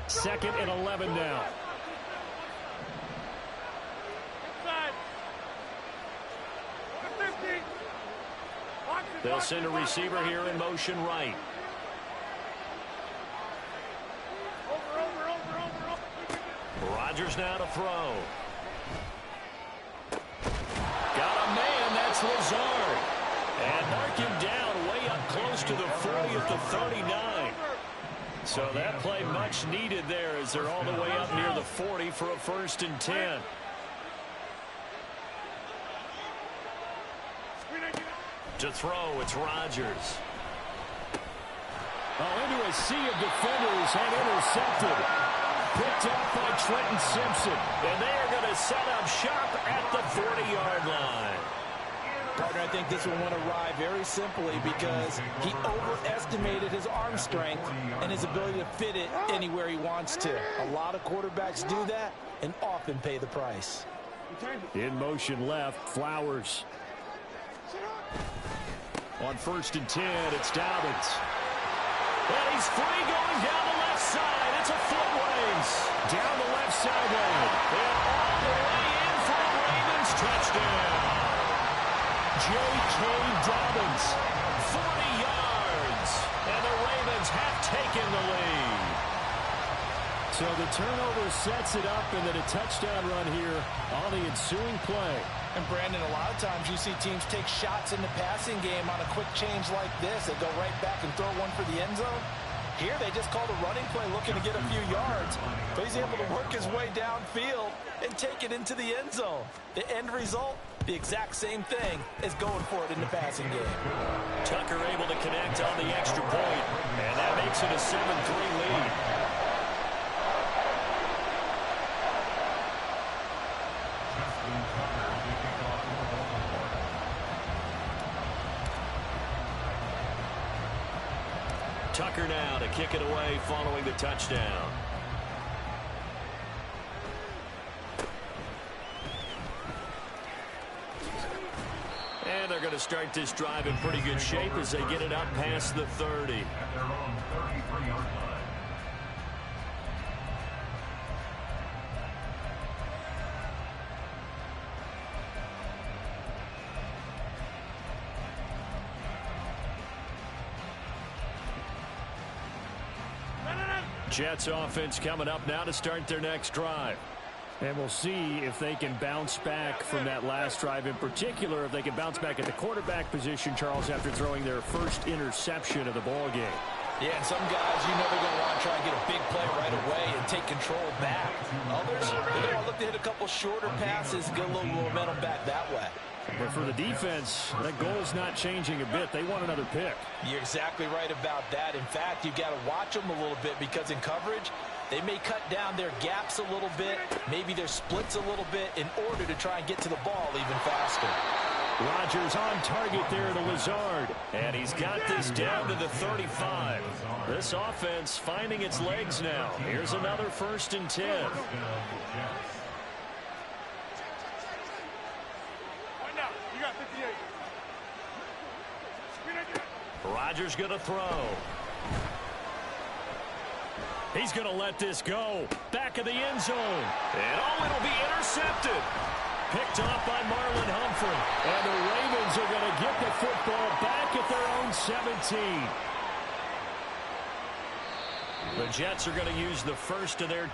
Second and 11 now. They'll send a receiver here in motion right. Rodgers now to throw. Got a man, that's Lazard. And mark him down way up close to the 40 at the 39. So that play much needed there as they're all the way up near the 40 for a 1st and 10. To throw, it's Rodgers. Into a sea of defenders and intercepted. Picked up by Trenton Simpson. And they are going to set up shop at the 40-yard line. Partner, I think this one went awry very simply because he overestimated his arm strength and his ability to fit it anywhere he wants to. A lot of quarterbacks do that and often pay the price. In motion left, Flowers. On 1st and 10, it's Dobbins. And he's free going down the left side. It's a foot race. Down the left sideline. And all the way in for a Ravens touchdown. J.K. Dobbins. 40 yards. And the Ravens have taken the lead. So the turnover sets it up, and then a touchdown run here on the ensuing play. And Brandon, a lot of times you see teams take shots in the passing game on a quick change like this. They go right back and throw one for the end zone. Here they just called a running play looking to get a few yards. But he's able to work his way downfield and take it into the end zone. The end result, the exact same thing as going for it in the passing game. Tucker able to connect on the extra point. And that makes it a 7-3 lead. Tucker now to kick it away following the touchdown. And they're going to start this drive in pretty good shape as they get it up past the 30. At their own 33-yard line. Jets offense coming up now to start their next drive. And we'll see if they can bounce back from that last drive in particular, if they can bounce back at the quarterback position, Charles, after throwing their first interception of the ball game. Yeah, and some guys, you know they're going to want to try and get a big play right away and take control back. Others, they're going to look to hit a couple shorter passes, get a little momentum back that way. But for the defense, that goal's not changing a bit. They want another pick. You're exactly right about that. In fact, you've got to watch them a little bit because in coverage, they may cut down their gaps a little bit, maybe their splits a little bit in order to try and get to the ball even faster. Rodgers on target there to Lazard. And he's got this down to the 35. This offense finding its legs now. Here's another 1st and 10. Rodgers going to throw. He's going to let this go. Back of the end zone. And it'll be intercepted. Picked off by Marlon Humphrey. And the Ravens are going to get the football back at their own 17. The Jets are going to use the first of their...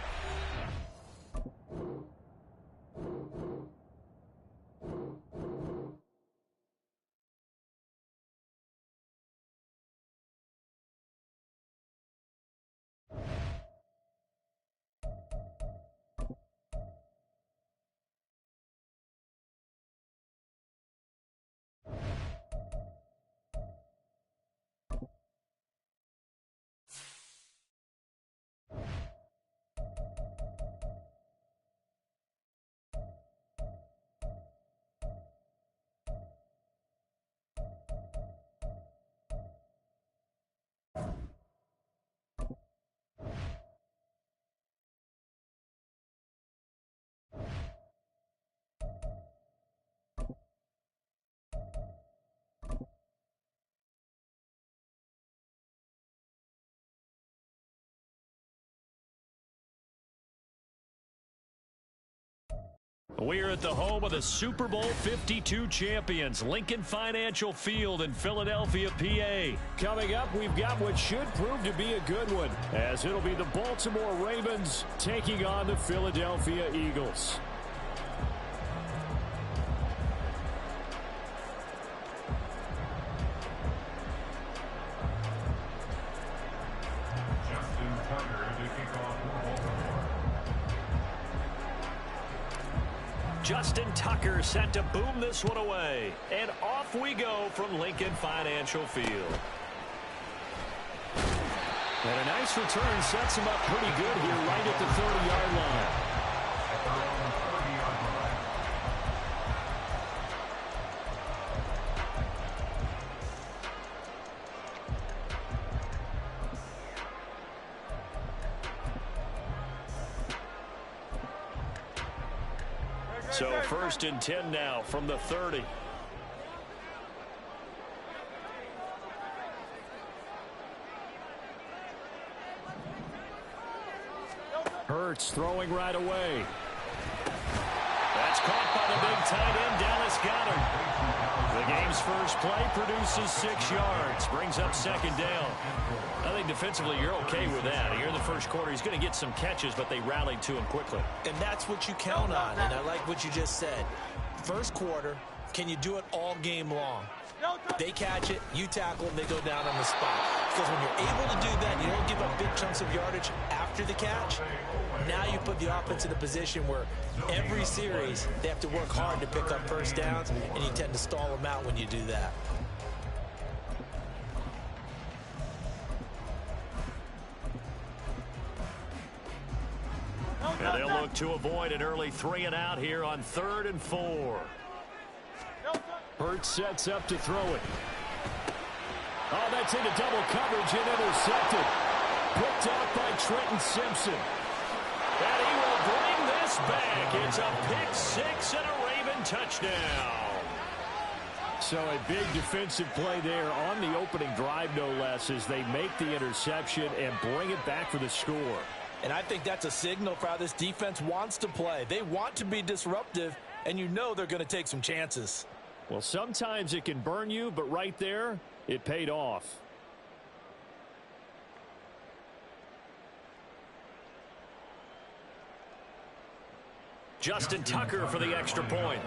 We're at the home of the Super Bowl 52 champions, Lincoln Financial Field in Philadelphia, PA. Coming up, we've got what should prove to be a good one, as it'll be the Baltimore Ravens taking on the Philadelphia Eagles. Justin Justin Tucker set to boom this one away. And off we go from Lincoln Financial Field. And a nice return sets him up pretty good here right at the 30-yard line. So 1st and 10 now from the 30. Hurts throwing right away. That's caught by the big tight end, Dallas Goedert. The game's first play produces 6 yards, brings up 2nd down. I think defensively you're okay with that. Here in the first quarter, he's going to get some catches, but they rallied to him quickly. And that's what you count on, and I like what you just said. First quarter, can you do it all game long? They catch it, you tackle them, they go down on the spot. Because when you're able to do that, you don't give up big chunks of yardage after the catch. Now you put the offense in a position where every series they have to work hard to pick up first downs, and you tend to stall them out when you do that. And they'll look to avoid an early 3 and out here on 3rd and 4. Hurts sets up to throw it. Oh, that's into double coverage and intercepted. Picked off by Trenton Simpson. And he will bring this back. It's a pick 6 and a Raven touchdown. So a big defensive play there on the opening drive, no less, as they make the interception and bring it back for the score. And I think that's a signal for how this defense wants to play. They want to be disruptive, and you know they're going to take some chances. Well, sometimes it can burn you, but right there, it paid off. Justin Tucker for the extra point.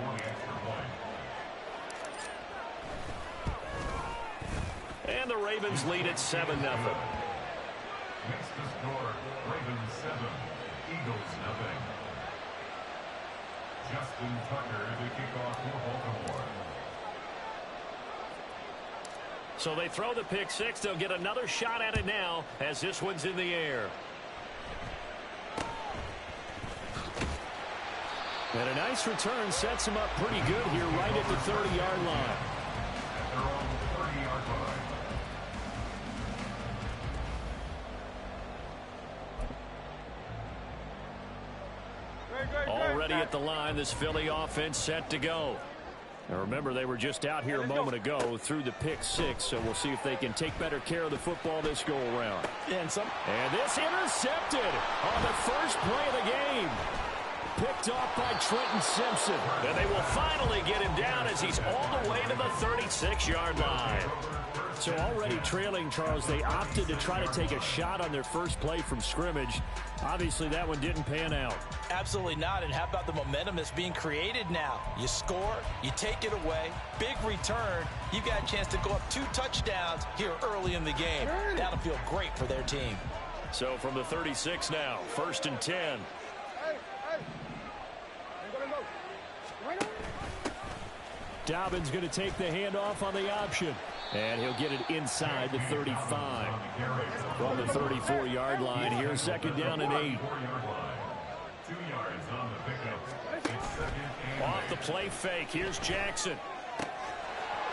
And the Ravens lead at 7-0. Next to score, Ravens 7, Eagles 0. Justin Tucker to kick off for Baltimore. So they throw the pick 6. They'll get another shot at it now as this one's in the air. And a nice return sets him up pretty good here right at the 30-yard line. At their own 30-yard line. Already at the line, this Philly offense set to go. Now remember, they were just out here a moment ago through the pick 6, so we'll see if they can take better care of the football this go-around. And this intercepted on the first play of the game. Picked off by Trenton Simpson. And they will finally get him down as he's all the way to the 36-yard line. So already trailing, Charles, they opted to try to take a shot on their first play from scrimmage. Obviously, that one didn't pan out. Absolutely not. And how about the momentum that's being created now? You score, you take it away, big return. You've got a chance to go up 2 touchdowns here early in the game. That'll feel great for their team. So from the 36 now, 1st and 10. Dobbins going to take the handoff on the option. And he'll get it inside the 35. From the 34-yard line here, 2nd down and 8. 2 yards on the pickup. It's 2nd and Off the play fake, here's Jackson.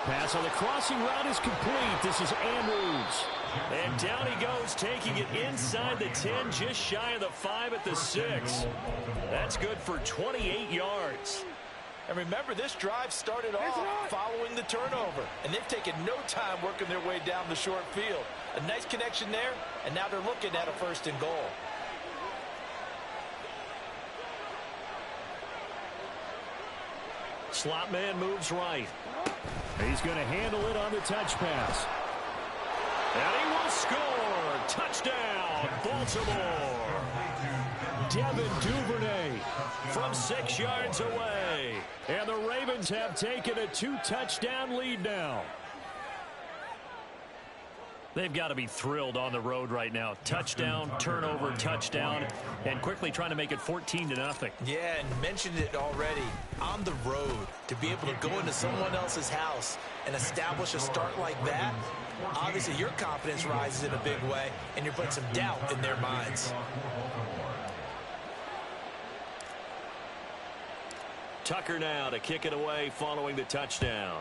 Pass on the crossing route is complete. This is Andrews. And down he goes, taking it inside the 10, just shy of the 5 at the 6. That's good for 28 yards. And remember, this drive started off following the turnover. And they've taken no time working their way down the short field. A nice connection there, and now they're looking at a 1st and goal. Slot man moves right. He's going to handle it on the touch pass. And he will score. Touchdown, Baltimore. Devin Duvernay From 6 yards away. And the Ravens have taken a 2-touchdown lead now. They've got to be thrilled on the road right now. Touchdown, turnover, touchdown, and quickly trying to make it 14-0. Yeah, and mentioned it already. On the road, to be able to go into someone else's house and establish a start like that, obviously your confidence rises in a big way, and you're putting some doubt in their minds. Tucker now to kick it away following the touchdown.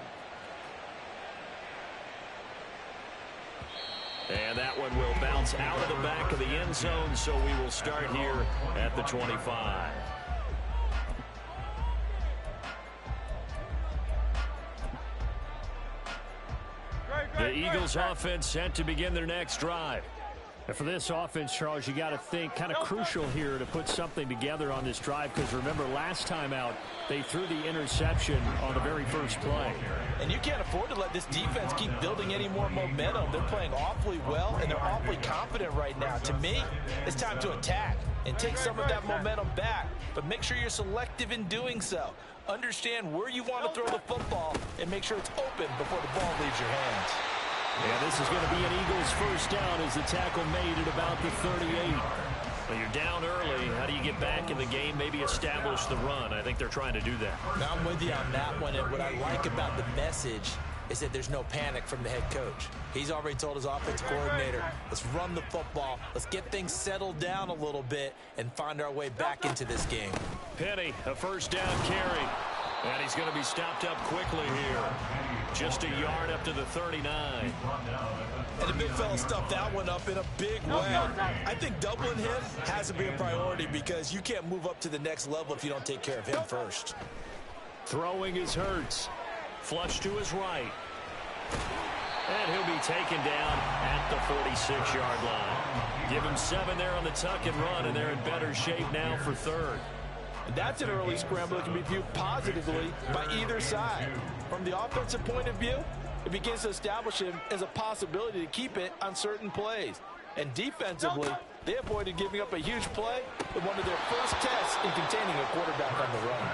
And that one will bounce out of the back of the end zone, so we will start here at the 25. The Eagles offense set to begin their next drive. And for this offense, Charles, you got to think kind of crucial here to put something together on this drive, because remember last time out they threw the interception on the very first play. And you can't afford to let this defense keep building any more momentum. They're playing awfully well, and they're awfully confident right now. To me, it's time to attack and take some of that momentum back, but make sure you're selective in doing so. Understand where you want to throw the football and make sure it's open before the ball leaves your hands. Yeah, this is going to be an Eagles first down as the tackle made at about the 38. Well, you're down early. How do you get back in the game, maybe establish the run? I think they're trying to do that. Now, I'm with you on that one, and what I like about the message is that there's no panic from the head coach. He's already told his offensive coordinator, let's run the football, let's get things settled down a little bit and find our way back into this game. Penny, a first down carry. And he's going to be stopped up quickly here. Just a yard up to the 39. And the big fella stuffed that one up in a big way. I think doubling him has to be a priority because you can't move up to the next level if you don't take care of him first. Throwing is Hurts. Flush to his right. And he'll be taken down at the 46-yard line. Give him 7 there on the tuck and run, and they're in better shape now for third. And that's an early scramble that can be viewed positively by either side. From the offensive point of view, it begins to establish him as a possibility to keep it on certain plays. And defensively, they avoided giving up a huge play in one of their first tests in containing a quarterback on the run.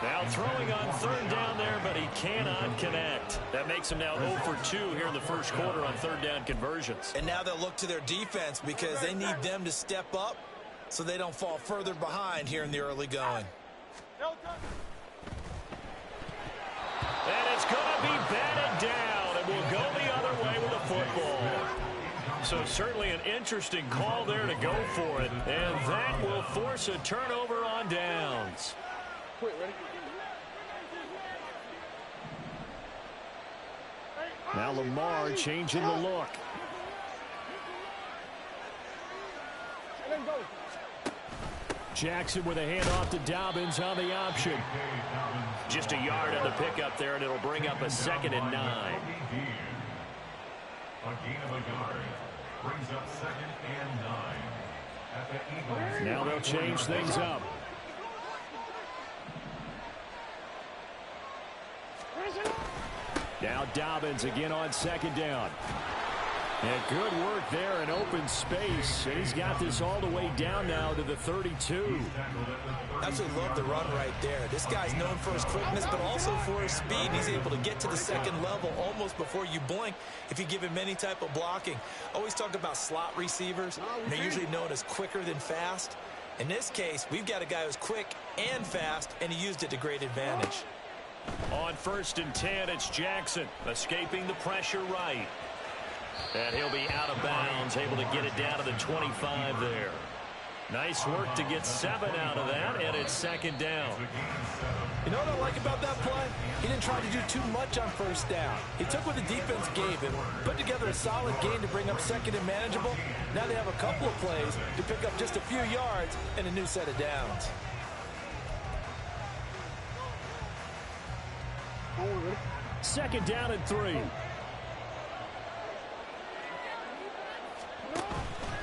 Now throwing on third down there, but he cannot connect. That makes him now 0 for 2 here in the first quarter on third down conversions. And now they'll look to their defense because they need them to step up so they don't fall further behind here in the early going. And it's going to be batted down, and we'll go the other way with the football. So certainly an interesting call there to go for it, and that will force a turnover on downs. Now Lamar changing the look. Jackson with a handoff to Dobbins on the option. Just a yard on the pickup there, and it'll bring up a 2nd and 9. A gain of a yard brings up 2nd and 9 at the Eagles. Now they'll change things up. Now Dobbins again on 2nd down. And good work there in open space. And he's got this all the way down now to the 32. Absolutely love the run right there. This guy's known for his quickness, but also for his speed. He's able to get to the second level almost before you blink if you give him any type of blocking. Always talk about slot receivers. They're usually known as quicker than fast. In this case, we've got a guy who's quick and fast, and he used it to great advantage. On 1st and 10, it's Jackson escaping the pressure right. And he'll be out of bounds, able to get it down to the 25 there. Nice work to get 7 out of that, and it's 2nd down. You know what I like about that play? He didn't try to do too much on first down. He took what the defense gave him, put together a solid gain to bring up 2nd and manageable. Now they have a couple of plays to pick up just a few yards and a new set of downs. Second down and 3.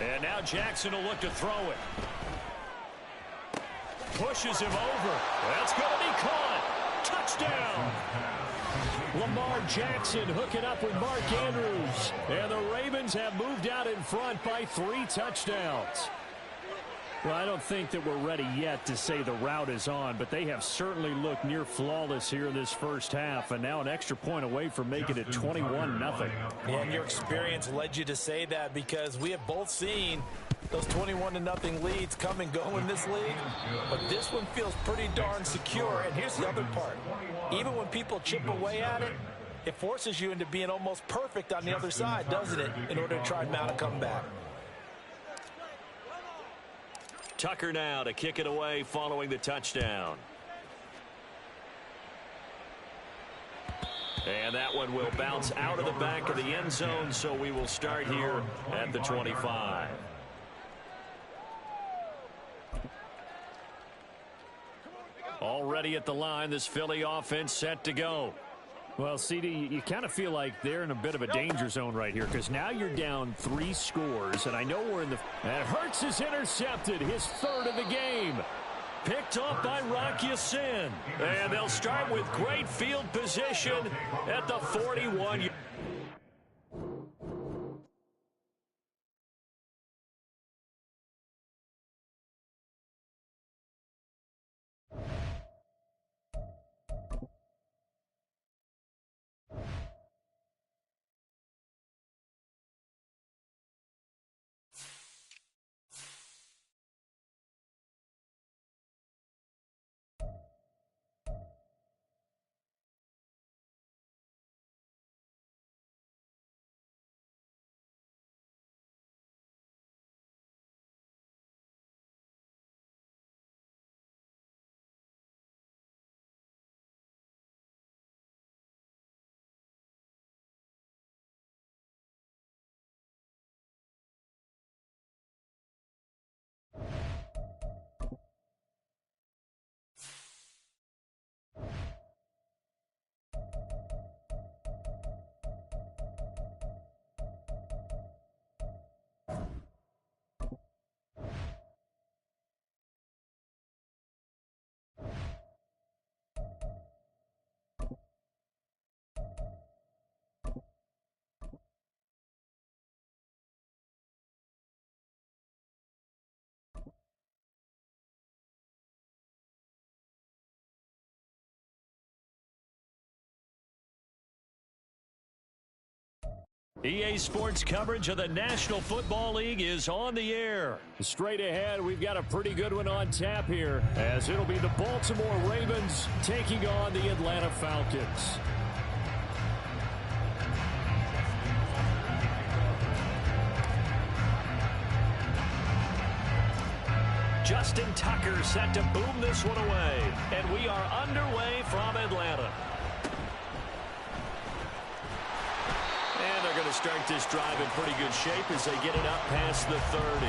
And now Jackson will look to throw it. Pushes him over. That's going to be caught. Touchdown. Lamar Jackson hooking up with Mark Andrews. And the Ravens have moved out in front by 3 touchdowns. Well, I don't think that we're ready yet to say the route is on, but they have certainly looked near flawless here in this first half, and now an extra point away from making it 21-0. And your experience led you to say that, because we have both seen those 21-0 leads come and go in this league, but this one feels pretty darn secure. And here's the other part. Even when people chip away at it, it forces you into being almost perfect on the other side, doesn't it, in order to try and mount a comeback. Tucker now to kick it away following the touchdown. And that one will bounce out of the back of the end zone, so we will start here at the 25. Already at the line, this Philly offense set to go. Well, CD, you kind of feel like they're in a bit of a danger zone right here, because now you're down 3 scores, and I know we're in the... And Hurts is intercepted, his 3rd of the game. Picked off by Rock Ya-Sin. And they'll start with great field position at the 41. EA Sports coverage of the National Football League is on the air. Straight ahead, we've got a pretty good one on tap here, as it'll be the Baltimore Ravens taking on the Atlanta Falcons. Justin Tucker set to boom this one away. And we are underway from Atlanta. And they're going to start this drive in pretty good shape as they get it up past the 30.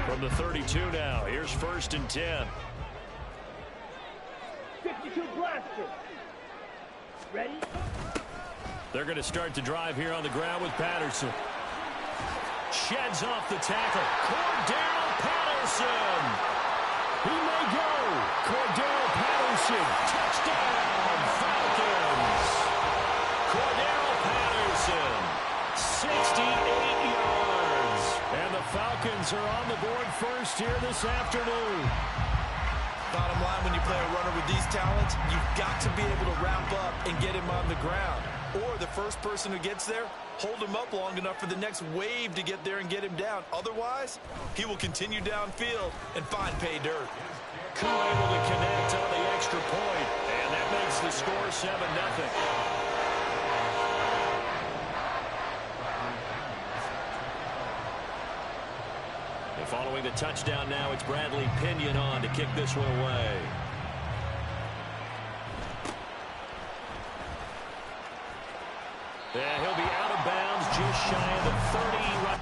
From the 32 now, here's 1st and 10. 52 blaster. Ready? They're going to start the drive here on the ground with Patterson. Sheds off the tackle. Cordell Patterson. He may go. Cordell Patterson. Touchdown, Falcons. Cordell Patterson. 68 yards. And the Falcons are on the board first here this afternoon. Bottom line, when you play a runner with these talents, you've got to be able to wrap up and get him on the ground. Or the first person who gets there, hold him up long enough for the next wave to get there and get him down. Otherwise, he will continue downfield and find pay dirt. Koo able to connect on the extra point, and that makes the score 7-0. Following the touchdown now, it's Bradley Pinion on to kick this one away. Yeah, he'll be out of bounds just shy of the 30. Right.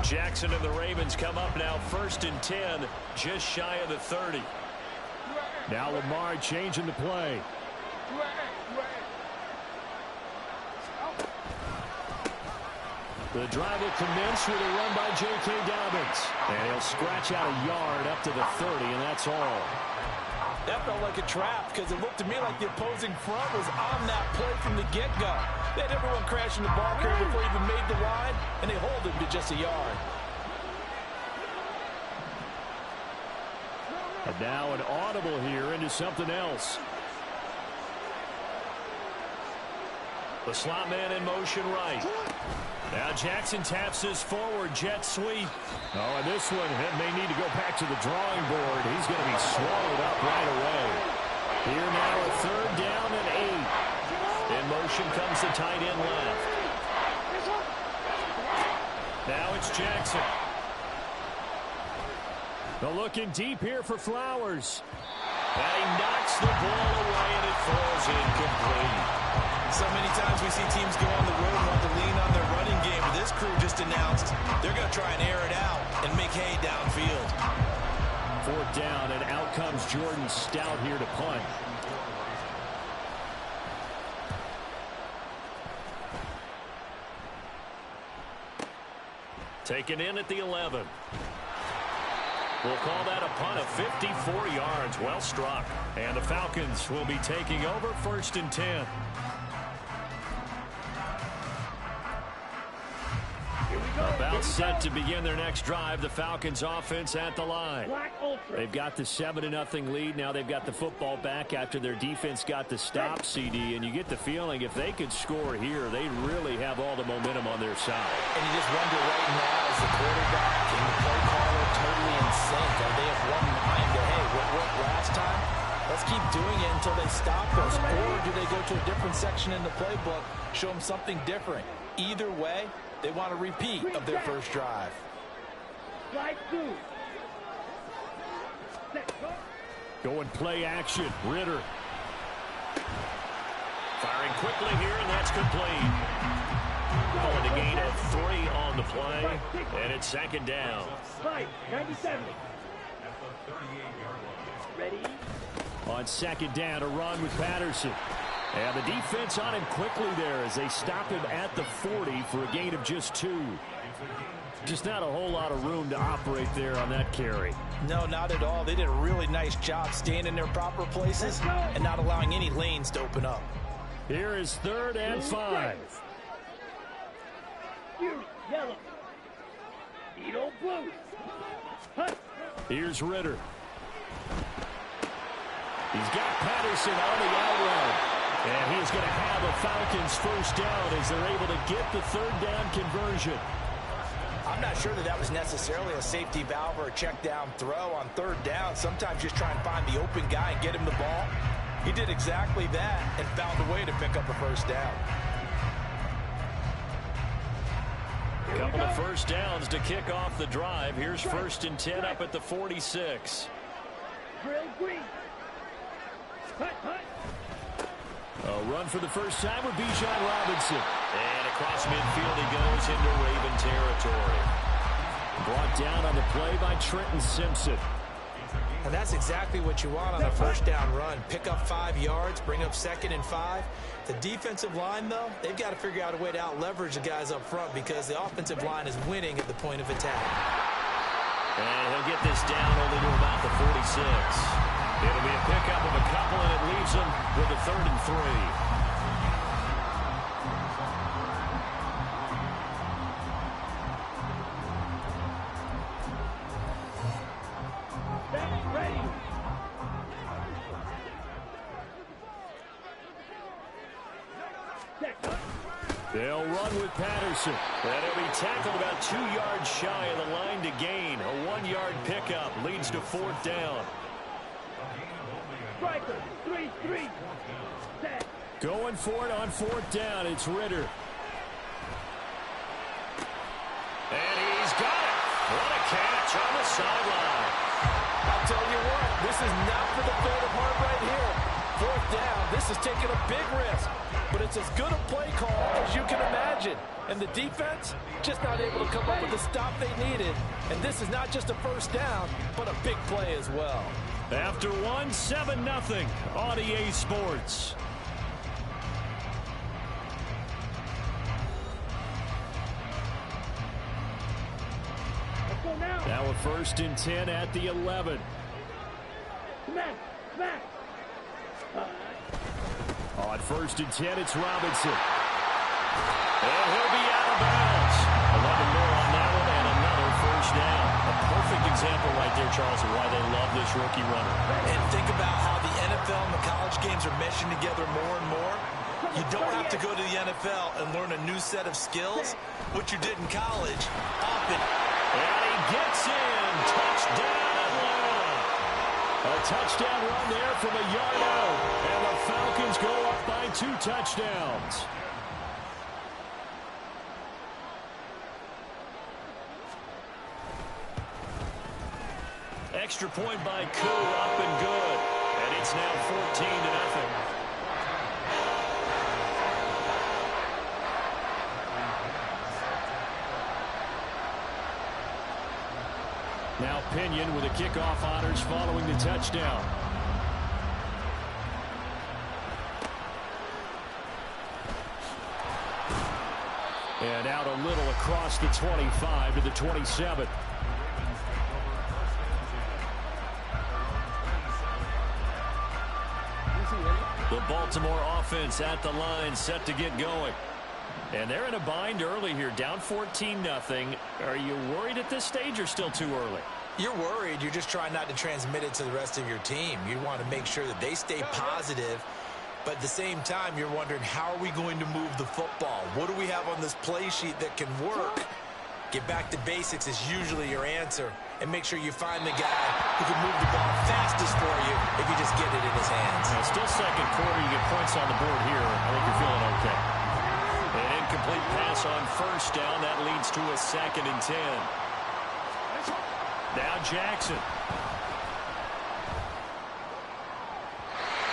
Jackson and the Ravens come up now 1st and 10, just shy of the 30. Now Lamar changing the play. The drive will commence with a run by J.K. Dobbins. And he'll scratch out a yard up to the 30, and that's all. That felt like a trap because it looked to me like the opposing front was on that play from the get-go. They had everyone crashing the ball carrier before he even made the line, and they hold him to just a yard. And now an audible here into something else. The slot man in motion right. Now Jackson taps his forward jet sweep. Oh, and this one may need to go back to the drawing board. He's going to be swallowed up right away. Here now a 3rd down and 8. In motion comes the tight end left. Now it's Jackson. They're looking deep here for Flowers. And he knocks the ball away, and it falls incomplete. So many times we see teams go on the road and want to lean on their running game. But this crew just announced they're going to try and air it out and make hay downfield. 4th down, and out comes Jordan Stout here to punt. Taken in at the 11. We'll call that a punt of 54 yards. Well struck. And the Falcons will be taking over 1st and 10. About set to begin their next drive. The Falcons offense at the line. They've got the 7-0 lead. Now they've got the football back after their defense got the stop, CD. And you get the feeling if they could score here, they really have all the momentum on their side. And you just wonder right now, is the quarterback and the play caller totally in sync? Are they of one mind that, hey, what worked last time? Let's keep doing it until they stop us. Or do they go to a different section in the playbook, show them something different? Either way, they want a repeat of their first drive. Go and play action. Ritter. Firing quickly here, and that's complete. Calling a gain of 3 on the play, and it's 2nd down. 97. Ready? On 2nd down, a run with Patterson. And the defense on him quickly there as they stop him at the 40 for a gain of just 2. Just not a whole lot of room to operate there on that carry. No, not at all. They did a really nice job staying in their proper places and not allowing any lanes to open up. Here is 3rd and 5. Yellow. Edo blue. Here's Ritter. He's got Patterson on the out route. And he's going to have a Falcons first down as they're able to get the 3rd down conversion. I'm not sure that was necessarily a safety valve or a check down throw on 3rd down. Sometimes just try and find the open guy and get him the ball. He did exactly that and found a way to pick up a first down. A couple of first downs to kick off the drive. Here's 1st and 10 up at the 46. Drill green. A run for the first time with Bijan Robinson. And across midfield he goes into Raven territory. Brought down on the play by Trenton Simpson. And that's exactly what you want on a first down run. Pick up 5 yards, bring up 2nd and 5. The defensive line, though, they've got to figure out a way to out-leverage the guys up front because the offensive line is winning at the point of attack. And he'll get this down only to about the 46. It'll be a pickup of a couple, and it leaves him with a 3rd and 3. They'll run with Patterson. And he'll be tackled about 2 yards shy of the line to gain. A 1-yard pickup leads to 4th down. Striker, 3-3. Set. Going for it on 4th down. It's Ritter. And he's got it. What a catch on the sideline. I'll tell you what, this is not for the faint of heart right here. 4th down, this is taking a big risk. but it's as good a play call as you can imagine. And the defense just not able to come up with the stop they needed. And this is not just a first down, but a big play as well. After one, 7-0 on EA Sports. Now a 1st and 10 at the 11. Smack, smack. On 1st and 10, it's Robinson. And he'll be out of bounds. 11 more on that one, and another first down. A perfect example right there, Charles, of why they love this rookie runner. And think about how the NFL and the college games are meshing together more and more. You don't have to go to the NFL and learn a new set of skills. What you did in college, often. And he gets in. Touchdown, Atlanta. A touchdown run there from a yard out. And the Falcons go up by 2 touchdowns. Extra point by Koo, up and good. And it's now 14-0. Now Pinion with the kickoff honors following the touchdown. And out a little across the 25 to the 27. The Baltimore offense at the line, set to get going. And they're in a bind early here, down 14-0. Are you worried at this stage or still too early? You're worried. You're just trying not to transmit it to the rest of your team. You want to make sure that they stay positive. But at the same time, you're wondering, how are we going to move the football? What do we have on this play sheet that can work? Get back to basics is usually your answer. And make sure you find the guy who can move the ball fastest for you if you just get it in his hands. Now, still second quarter. You get points on the board here. I think you're feeling okay. An incomplete pass on first down. That leads to a 2nd and 10. Now Jackson.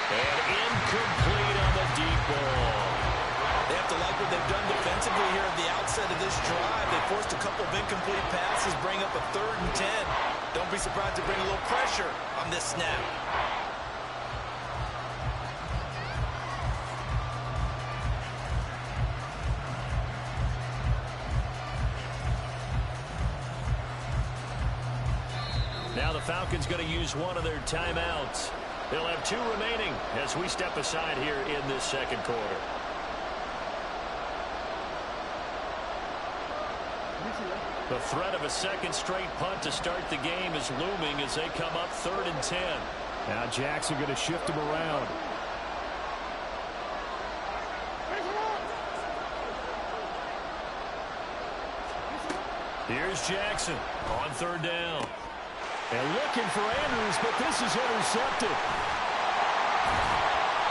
And incomplete on the deep ball. They have to like what they've done defensively here at the outset of this drive. They forced a couple of incomplete passes, bring up a 3rd and 10. Don't be surprised to bring a little pressure on this snap. Now the Falcons going to use one of their timeouts. They'll have 2 remaining as we step aside here in this second quarter. The threat of a second straight punt to start the game is looming as they come up 3rd and 10. Now Jackson going to shift him around. Here's Jackson on 3rd down. And looking for Andrews, but this is intercepted.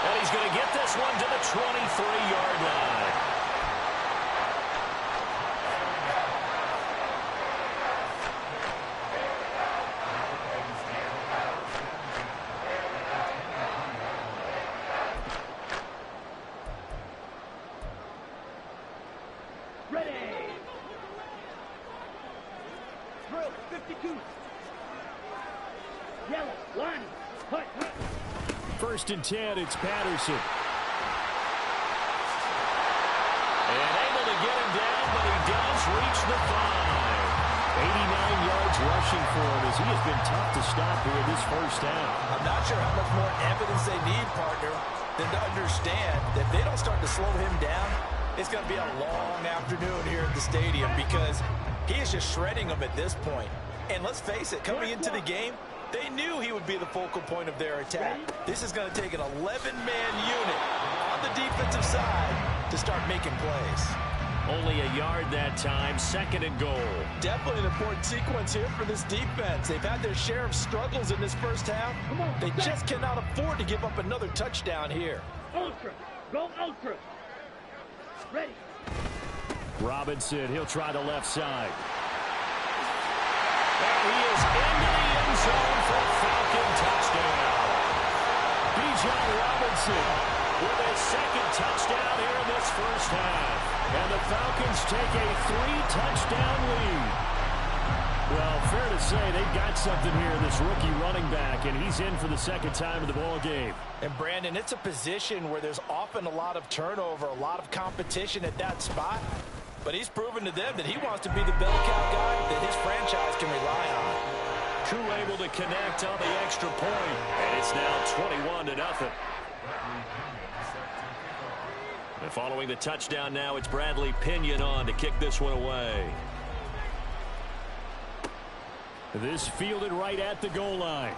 And he's going to get this one to the 23-yard line. Ready. Drill 52. Yellow, line, hut, hut. 1st and 10, it's Patterson. And able to get him down, but he does reach the 5. 89 yards rushing for him as he has been tough to stop here this first half. I'm not sure how much more evidence they need, partner, than to understand that if they don't start to slow him down, it's going to be a long afternoon here at the stadium because he is just shredding them at this point. And let's face it, coming into the game, they knew he would be the focal point of their attack. This is going to take an 11-man unit on the defensive side to start making plays. Only a yard that time, 2nd and goal. Definitely an important sequence here for this defense. They've had their share of struggles in this first half. They just cannot afford to give up another touchdown here. Ultra. Go ultra. Ready. Robinson, he'll try the left side. And he is into the end zone for a Falcon touchdown. Bijan Robinson with his second touchdown here in this first half. And the Falcons take a 3-touchdown lead. Well, fair to say they've got something here, this rookie running back, and he's in for the second time in the ball game. And, Brandon, it's a position where there's often a lot of turnover, a lot of competition at that spot. But he's proven to them that he wants to be the bell cow guy that his franchise can rely on. Crew able to connect on the extra point, and it's now 21-0. And following the touchdown now, it's Bradley Pinion on to kick this one away. This fielded right at the goal line.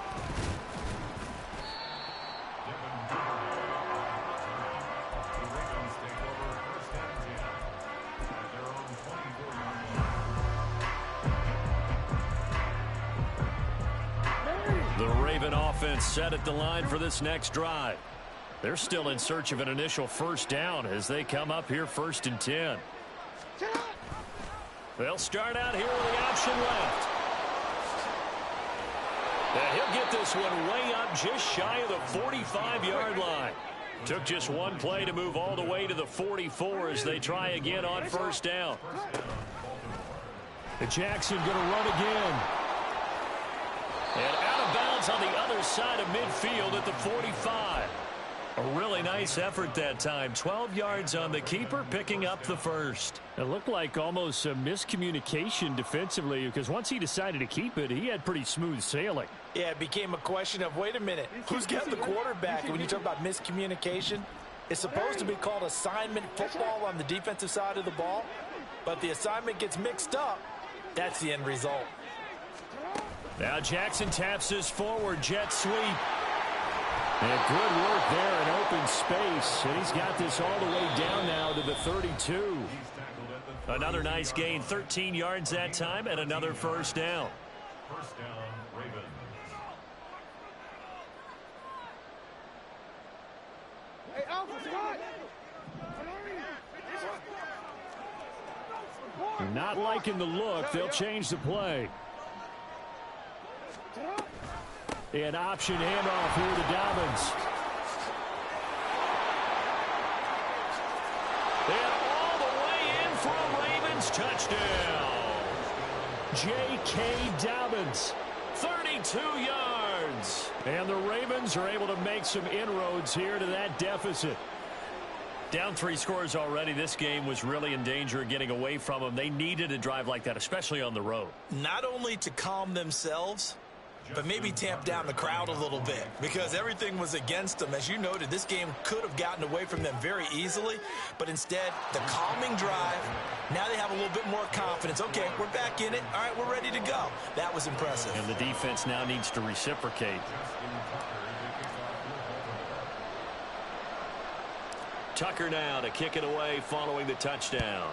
The Raven offense set at the line for this next drive. They're still in search of an initial first down as they come up here 1st and 10. They'll start out here with the option left. And he'll get this one way up just shy of the 45-yard line. Took just one play to move all the way to the 44 as they try again on first down. And Jackson going to run again. And out of bounds on the other side of midfield at the 45. A really nice effort that time. 12 yards on the keeper, picking up the first. It looked like almost a miscommunication defensively because once he decided to keep it, he had pretty smooth sailing. Yeah, it became a question of, wait a minute, who's got the quarterback? And when you talk about miscommunication, it's supposed to be called assignment football on the defensive side of the ball. But the assignment gets mixed up. That's the end result. Now Jackson taps this forward jet sweep. And good work there in open space. And he's got this all the way down now to the 32. Another nice gain, 13 yards that time, and another first down. First down, Ravens. Hey, Alpha, Scott! Not liking the look. They'll change the play. An option handoff here to Dobbins. And all the way in for a Ravens touchdown. J.K. Dobbins, 32 yards. And the Ravens are able to make some inroads here to that deficit. Down 3 scores already. This game was really in danger of getting away from them. They needed a drive like that, especially on the road. Not only to calm themselves, but maybe tamp down the crowd a little bit because everything was against them. As you noted, this game could have gotten away from them very easily, but instead, the calming drive, now they have a little bit more confidence. Okay, we're back in it. All right, we're ready to go. That was impressive. And the defense now needs to reciprocate. Tucker now to kick it away following the touchdown.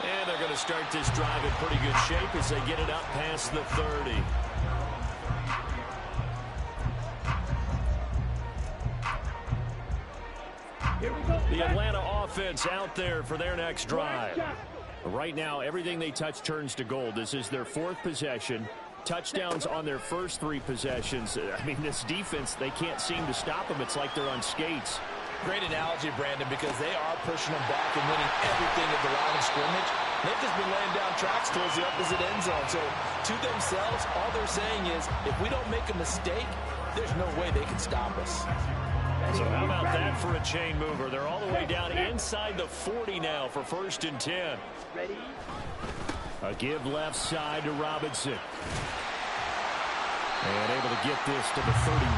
And they're going to start this drive in pretty good shape as they get it up past the 30. Here we go. The Atlanta offense out there for their next drive. Right now, everything they touch turns to gold. This is their 4th possession. Touchdowns on their first 3 possessions. I mean, this defense, they can't seem to stop them. It's like they're on skates. Great analogy, Brandon, because they are pushing them back and winning everything at the line of scrimmage. They've just been laying down tracks towards the opposite end zone. So, to themselves, all they're saying is, if we don't make a mistake, there's no way they can stop us. So how about that for a chain mover? They're all the way down inside the 40 now for 1st and 10. Ready? A give left side to Robinson. And able to get this to the 31.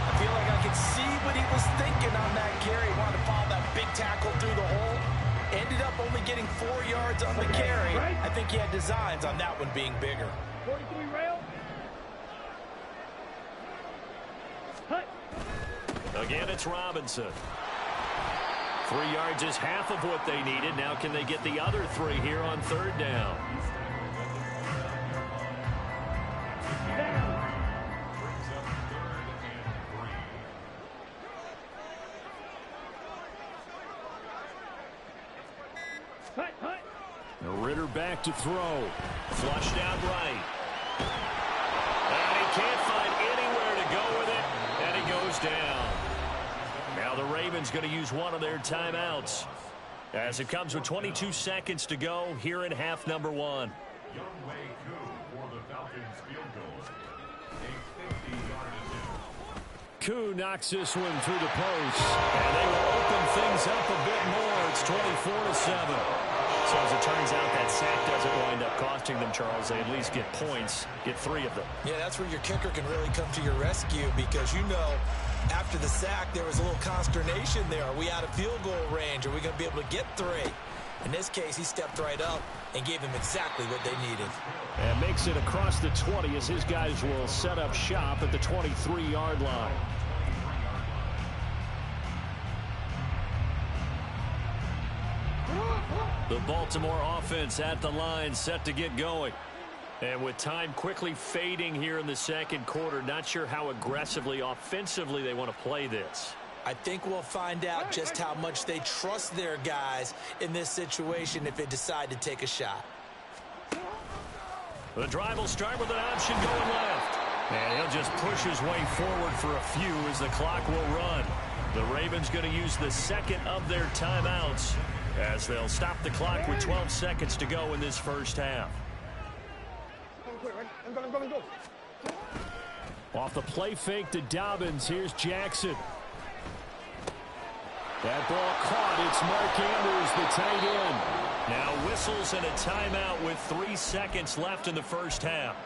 I feel like I could see what he was thinking on that carry. He wanted to follow that big tackle through the hole. Ended up only getting 4 yards on the carry. I think he had designs on that one being bigger. 43 rail. Hut. Again, it's Robinson. 3 yards is half of what they needed. Now can they get the other 3 here on 3rd down? Hut, hut. Ritter back to throw. Flushed out right. And he can't find anywhere to go with it, and he goes down. Now the Ravens going to use one of their timeouts as it comes with 22 seconds to go here in half number one. Koo knocks this one through the post. And they will open things up a bit more. It's 24-7. So as it turns out, that sack doesn't wind up costing them, Charles. They at least get points, get 3 of them. Yeah, that's where your kicker can really come to your rescue because, you know, after the sack, there was a little consternation there. Are we out of field goal range? Are we going to be able to get 3? In this case, he stepped right up and gave them exactly what they needed. And makes it across the 20 as his guys will set up shop at the 23-yard line. The Baltimore offense at the line, set to get going. And with time quickly fading here in the second quarter, not sure how aggressively, offensively they want to play this. I think we'll find out just how much they trust their guys in this situation if they decide to take a shot. The drive will start with an option going left. And he'll just push his way forward for a few as the clock will run. The Ravens going to use the second of their timeouts as they'll stop the clock with 12 seconds to go in this first half. Off the play fake to Dobbins, here's Jackson. That ball caught. It's Mark Andrews, the tight end. Now whistles and a timeout with 3 seconds left in the first half.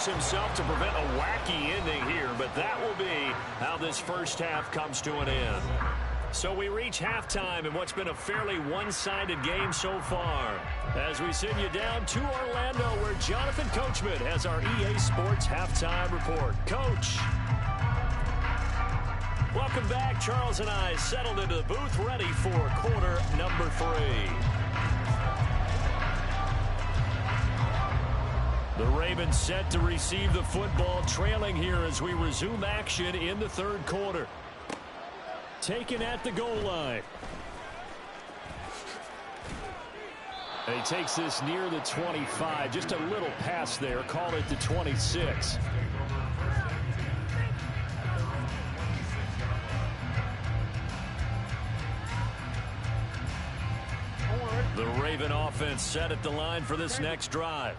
Himself to prevent a wacky ending here, but that will be how this first half comes to an end. So we reach halftime in what's been a fairly one-sided game so far as we send you down to Orlando where Jonathan Coachman has our EA Sports halftime report. Coach. Welcome back. Charles and I settled into the booth ready for quarter number 3. The Ravens set to receive the football, trailing here as we resume action in the third quarter. Taken at the goal line. And he takes this near the 25. Just a little pass there. Call it the 26. The Raven offense set at the line for this next drive.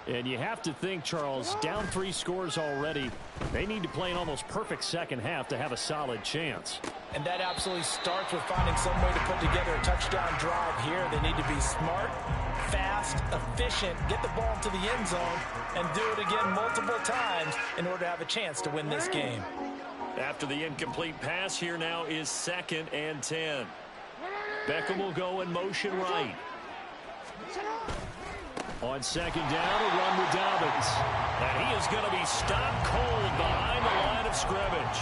And you have to think, Charles, down 3 scores already. They need to play an almost perfect second half to have a solid chance. And that absolutely starts with finding some way to put together a touchdown drive here. They need to be smart, fast, efficient, get the ball to the end zone, and do it again multiple times in order to have a chance to win this game. After the incomplete pass, here now is 2nd and 10. Beckham will go in motion right. On 2nd down, a run with Dobbins. And he is going to be stopped cold behind the line of scrimmage.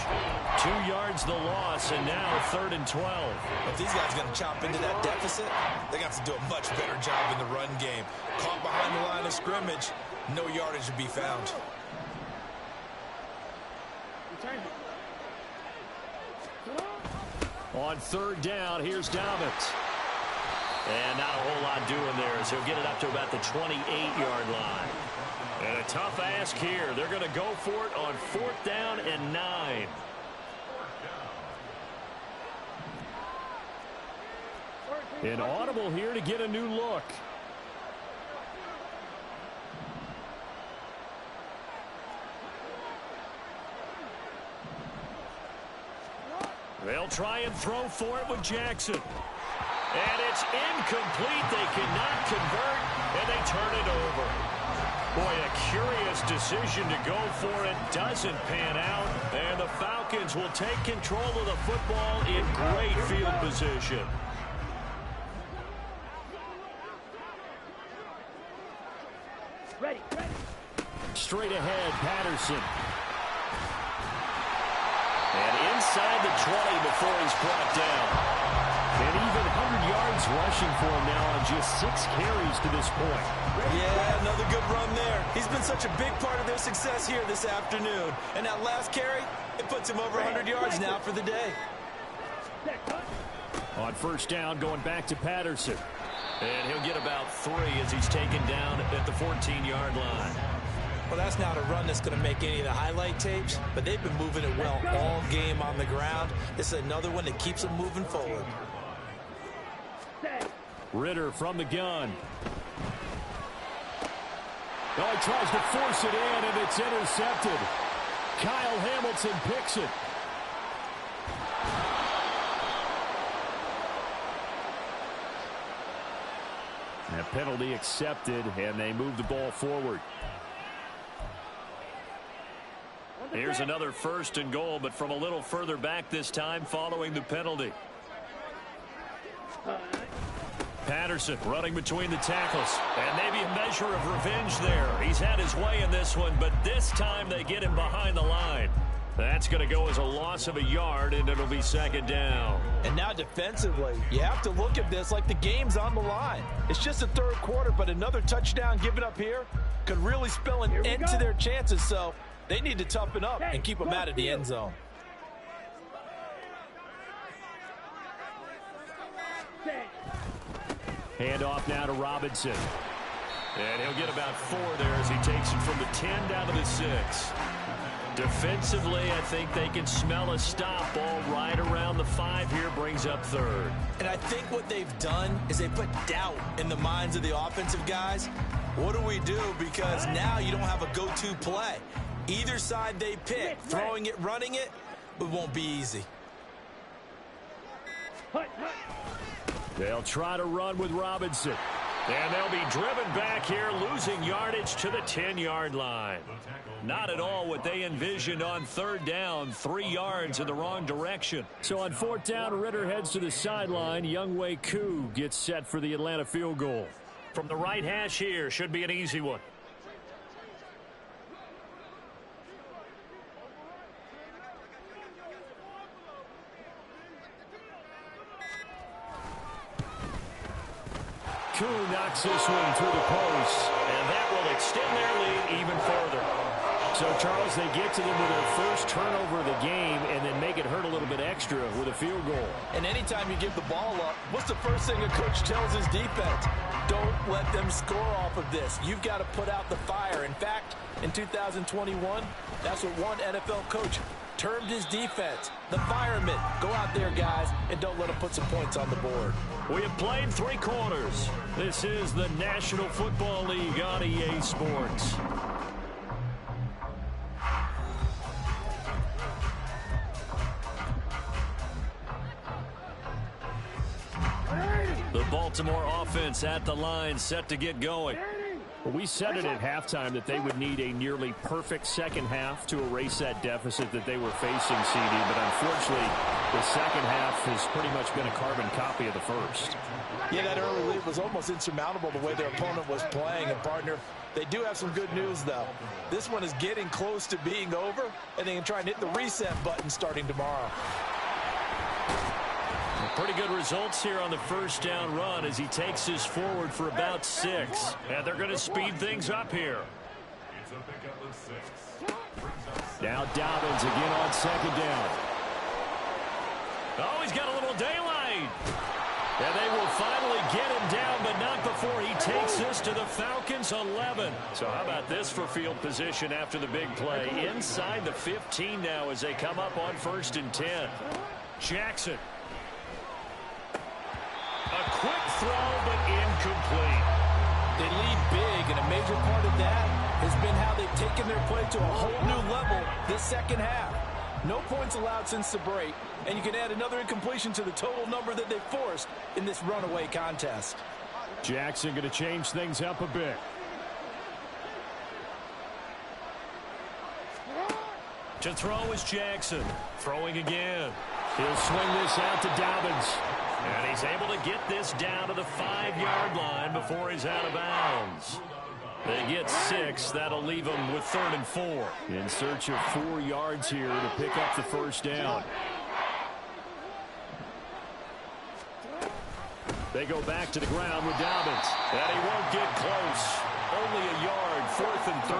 2 yards the loss, and now 3rd and 12. If these guys are going to chop into that deficit, they're going to have to do a much better job in the run game. Caught behind the line of scrimmage, no yardage to be found. On 3rd down, here's Dobbins. And not a whole lot doing there as he'll get it up to about the 28-yard line. And a tough ask here. They're going to go for it on 4th down and 9. An audible here to get a new look. They'll try and throw for it with Jackson. And it's incomplete. They cannot convert, and they turn it over. Boy, a curious decision to go for it. Doesn't pan out. And the Falcons will take control of the football in great field position. Ready. Straight ahead, Patterson. And inside the 20 before he's brought down. And even 100 yards rushing for him now on just 6 carries to this point. Yeah, another good run there. He's been such a big part of their success here this afternoon. And that last carry, it puts him over 100 yards now for the day. On first down, going back to Patterson. And he'll get about 3 as he's taken down at the 14-yard line. Well, that's not a run that's going to make any of the highlight tapes, but they've been moving it well all game on the ground. This is another one that keeps them moving forward. Ritter from the gun. Oh, he tries to force it in, and it's intercepted. Kyle Hamilton picks it. A penalty accepted, and they move the ball forward. Here's another 1st and goal, but from a little further back this time following the penalty. Patterson running between the tackles. And maybe a measure of revenge there. He's had his way in this one, but this time they get him behind the line. That's going to go as a loss of a yard, and it'll be 2nd down. And now defensively, you have to look at this like the game's on the line. It's just the 3rd quarter, but another touchdown given up here could really spell an end to their chances. So they need to toughen up and keep them out of the end zone. Hand off now to Robinson. And he'll get about 4 there as he takes it from the 10 down to the 6. Defensively, I think they can smell a stop. Ball right around the 5 here, brings up 3rd. And I think what they've done is they put doubt in the minds of the offensive guys. What do we do? Because now you don't have a go-to play. Either side they pick, throwing it, running it, it won't be easy. They'll try to run with Robinson. And they'll be driven back here, losing yardage to the 10-yard line. Not at all what they envisioned on 3rd down, 3 yards in the wrong direction. So on 4th down, Ritter heads to the sideline. Younghoe Koo gets set for the Atlanta field goal. From the right hash here, should be an easy one. Koo knocks this one through the post. And that will extend their lead even further. So, Charles, they get to them with their first turnover of the game and then make it hurt a little bit extra with a field goal. And anytime you give the ball up, what's the first thing a coach tells his defense? Don't let them score off of this. You've got to put out the fire. In fact, in 2021, that's what one NFL coach termed his defense. The firemen. Go out there, guys, and don't let them put some points on the board. We have played 3 quarters. This is the National Football League on EA Sports. The Baltimore offense at the line, set to get going. Well, we said it at halftime that they would need a nearly perfect second half to erase that deficit that they were facing, CD. But unfortunately, the second half has pretty much been a carbon copy of the first. Yeah, that early lead was almost insurmountable the way their opponent was playing. And, partner, they do have some good news, though. This one is getting close to being over, and they can try and hit the reset button starting tomorrow. Pretty good results here on the first down run as he takes this forward for about 6. And they're going to speed things up here. It's a pickup of 6. Now Dobbins again on 2nd down. Oh, he's got a little daylight. And they will finally get him down, but not before he takes this to the Falcons' 11. So how about this for field position after the big play? Inside the 15 now as they come up on 1st and 10. Jackson. A quick throw, but incomplete. They lead big, and a major part of that has been how they've taken their play to a whole new level this second half. No points allowed since the break, and you can add another incompletion to the total number that they forced in this runaway contest. Jackson going to change things up a bit. To throw is Jackson. Throwing again. He'll swing this out to Dobbins. And he's able to get this down to the 5-yard line before he's out of bounds. They get 6. That'll leave them with 3rd and 4. In search of 4 yards here to pick up the first down. They go back to the ground with Dobbins. And he won't get close. Only a yard, 4th and 3.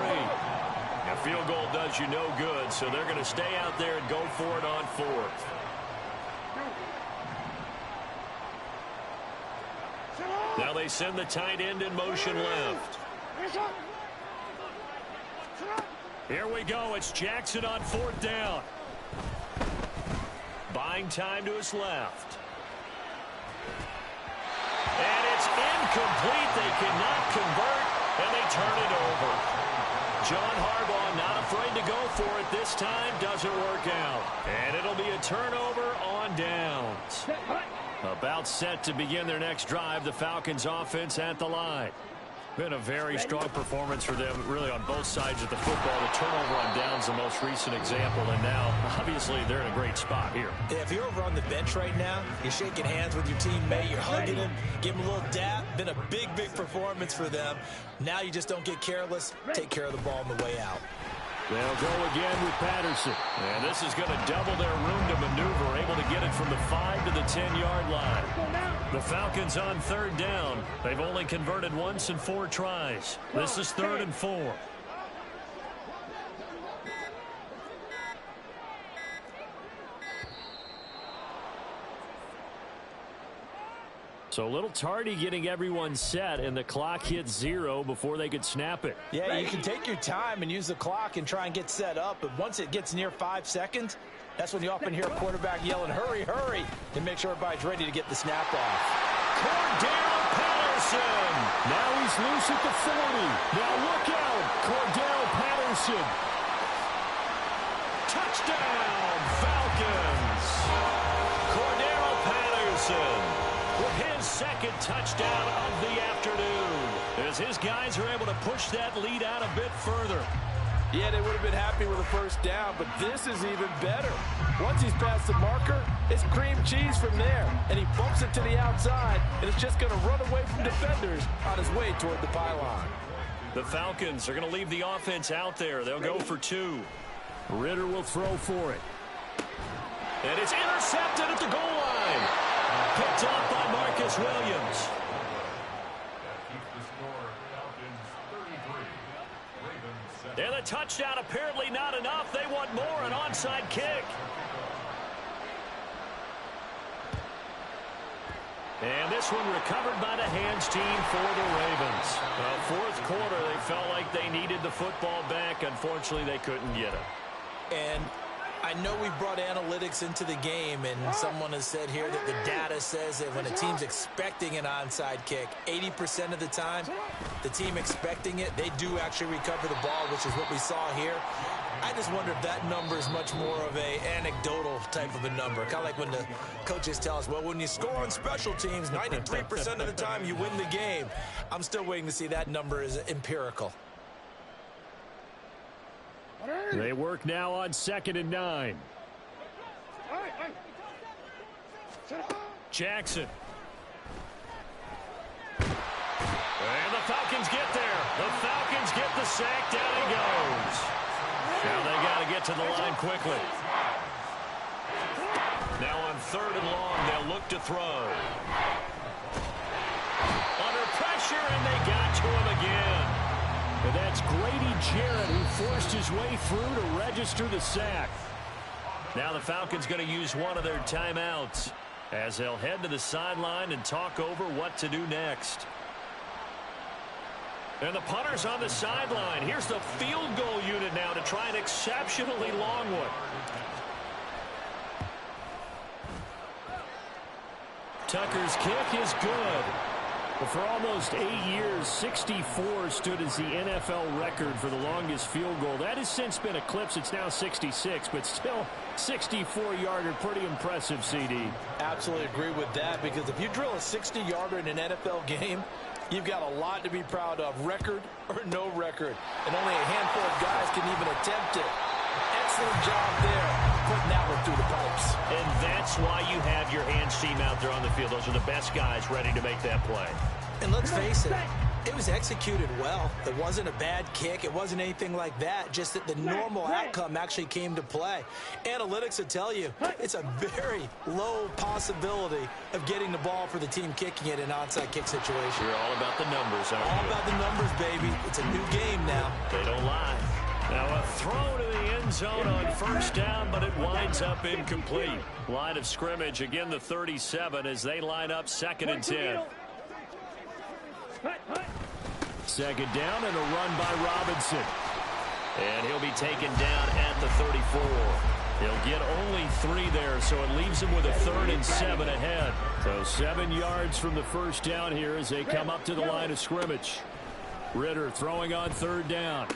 A field goal does you no good, so they're going to stay out there and go for it on 4th. Now they send the tight end in motion left. Here we go. It's Jackson on 4th down. Buying time to his left. And it's incomplete. They cannot convert, and they turn it over. John Harbaugh not afraid to go for it this time. Doesn't work out. And it'll be a turnover on downs. About set to begin their next drive. The Falcons offense at the line. Been a very strong performance for them, really, on both sides of the football. The turnover on downs, the most recent example, and now, obviously, they're in a great spot here. Yeah, if you're over on the bench right now, you're shaking hands with your teammate, you're hugging him, give him a little dap. Been a big, big performance for them. Now you just don't get careless. Take care of the ball on the way out. They'll go again with Patterson. And this is going to double their room to maneuver, able to get it from the 5 to the 10-yard line. The Falcons on 3rd down. They've only converted once in 4 tries. This is 3rd and 4. So a little tardy getting everyone set, and the clock hits 0 before they could snap it. Yeah, you can take your time and use the clock and try and get set up, but once it gets near 5 seconds, that's when you often hear a quarterback yelling, hurry, hurry, and make sure everybody's ready to get the snap off. Cordell Patterson. Now he's loose at the 40. Now look out, Cordell Patterson. Touchdown, Falcons. Cordell Patterson with his 2nd touchdown of the afternoon, as his guys are able to push that lead out a bit further. Yeah, they would have been happy with a first down, but this is even better. Once he's past the marker, it's cream cheese from there, and he bumps it to the outside, and it's just going to run away from defenders on his way toward the pylon. The Falcons are going to leave the offense out there. They'll go for 2. Ritter will throw for it. And it's intercepted at the goal line. Picked off by Marcus Williams. And the touchdown apparently not enough. They want more, an onside kick. And this one recovered by the hands team for the Ravens. 4th quarter, they felt like they needed the football back. Unfortunately, they couldn't get it. And I know we brought analytics into the game, and someone has said here that the data says that when a team's expecting an onside kick, 80% of the time, the team expecting it, they do actually recover the ball, which is what we saw here. I just wonder if that number is much more of a anecdotal type of a number. Kind of like when the coaches tell us, well, when you score on special teams, 93% of the time you win the game. I'm still waiting to see that number is empirical. They work now on 2nd and 9. Jackson. And the Falcons get there. The Falcons get the sack. Down he goes. Now they got to get to the line quickly. Now on 3rd and long, they'll look to throw. Under pressure, and they got to him again. And that's Grady Jarrett who forced his way through to register the sack. Now the Falcons going to use one of their timeouts as they'll head to the sideline and talk over what to do next. And the punter's on the sideline. Here's the field goal unit now to try an exceptionally long one. Tucker's kick is good. But for almost 8 years, 64 stood as the NFL record for the longest field goal. That has since been eclipsed. It's now 66, but still 64-yarder. Pretty impressive, CD. Absolutely agree with that, because if you drill a 60-yarder in an NFL game, you've got a lot to be proud of, record or no record. And only a handful of guys can even attempt it. excellent job there, putting that one through the pipes. And that's why you have your hands team out there on the field. Those are the best guys ready to make that play. And let's face it, it was executed well. It wasn't a bad kick. It wasn't anything like that. Just that the normal outcome actually came to play. Analytics will tell you it's a very low possibility of getting the ball for the team kicking it in an onside kick situation. You're all about the numbers, aren't you? All about the numbers, baby. It's a new game now. They don't lie. Now a throw to the end zone on first down, but it winds up incomplete. Line of scrimmage, again the 37 as they line up 2nd and 10. Second down and a run by Robinson. And he'll be taken down at the 34. He'll get only 3 there, so it leaves him with a 3rd and 7 ahead. So 7 yards from the first down here as they come up to the line of scrimmage. Ritter throwing on 3rd down.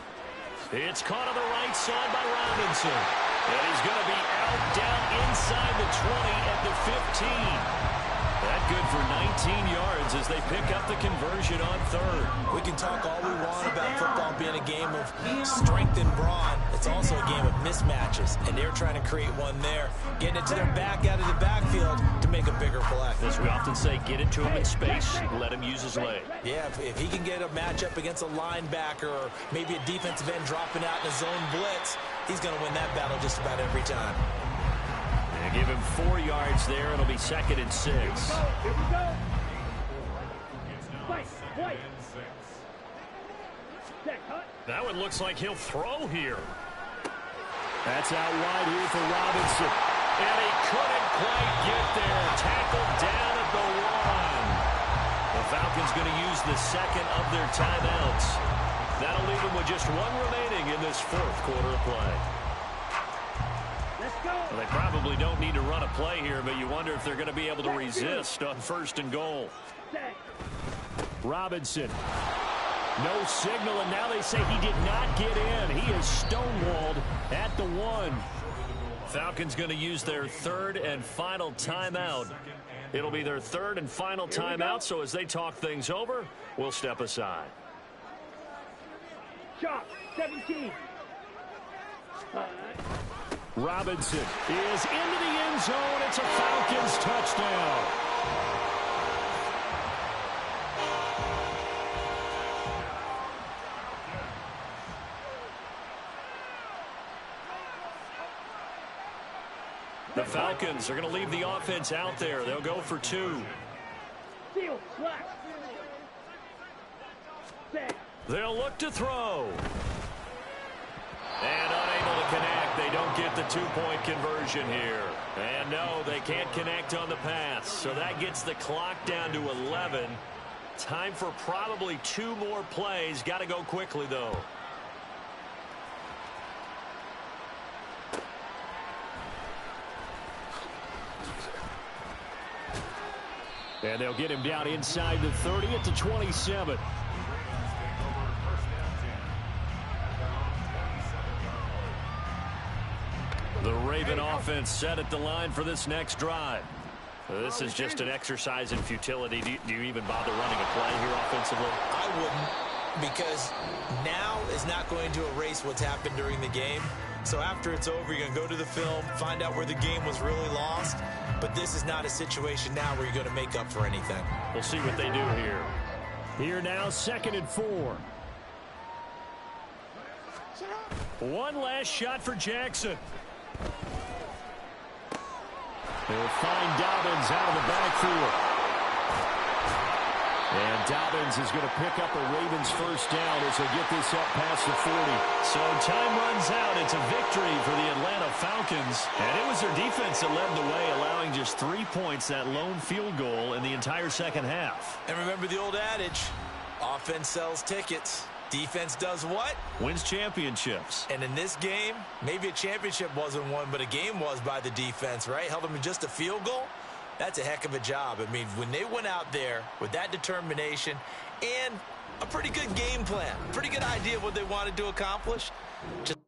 It's caught on the right side by Robinson. And he's going to be out down inside the 20 at the 15. That good for 19 yards as they pick up the conversion on 3rd. We can talk all we want about football being a game of strength and brawn. It's also a game of mismatches, and they're trying to create one there, getting it to their back out of the backfield to make a bigger play. As we often say, get it to him in space, let him use his leg. Yeah, if he can get a matchup against a linebacker or maybe a defensive end dropping out in a zone blitz, he's going to win that battle just about every time. They give him 4 yards there. It'll be 2nd and 6. Here we go. Wait. That one looks like he'll throw here. That's out wide here for Robinson. And he couldn't quite get there. Tackled down at the 1. The Falcons going to use the 2nd of their timeouts. That'll leave them with just 1 remaining in this 4th quarter of play. Well, they probably don't need to run a play here, but you wonder if they're going to be able to resist on 1st and goal. Robinson. No signal, and now they say he did not get in. He is stonewalled at the 1. Falcons going to use their 3rd and final timeout. It'll be their 3rd and final timeout, so as they talk things over, we'll step aside. Chop, 17. Robinson is into the end zone. It's a Falcons touchdown. The Falcons are going to leave the offense out there. They'll go for 2. Field, slack. They'll look to throw. And unable to connect. They don't get the 2-point conversion here. And no, they can't connect on the pass. So that gets the clock down to 11. Time for probably 2 more plays. Got to go quickly, though. And they'll get him down inside the 30 at the 27. The Raven offense set at the line for this next drive. This is just an exercise in futility. Do you even bother running a play here offensively? I wouldn't, because now is not going to erase what's happened during the game. So after it's over, you're going to go to the film, find out where the game was really lost. But this is not a situation now where you're going to make up for anything. We'll see what they do here. Here now, 2nd and 4. One last shot for Jackson. They'll find Dobbins out of the backfield. And Dobbins is going to pick up a Ravens first down as they get this up past the 40. So time runs out. It's a victory for the Atlanta Falcons. And it was their defense that led the way, allowing just 3 points, that lone field goal in the entire second half. And remember the old adage, offense sells tickets. Defense does what? Wins championships. And in this game, maybe a championship wasn't won, but a game was by the defense, right? Held them to just a field goal. That's a heck of a job. I mean, when they went out there with that determination and a pretty good game plan, pretty good idea of what they wanted to accomplish, just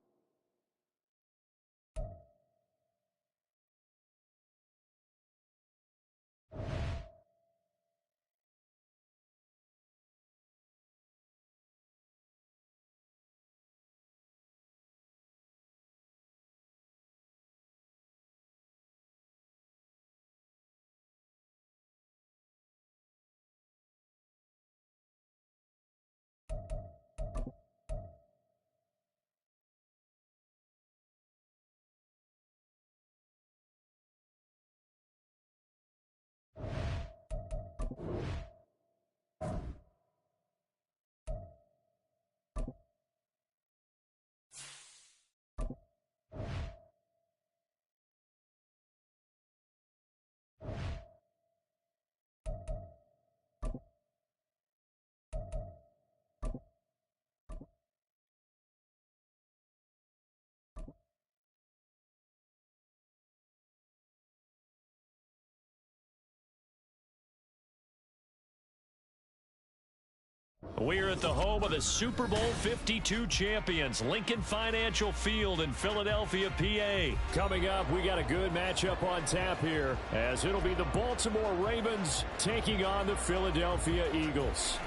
We're at the home of the Super Bowl 52 champions, Lincoln Financial Field in Philadelphia, PA. Coming up, we got a good matchup on tap here, as it'll be the Baltimore Ravens taking on the Philadelphia Eagles.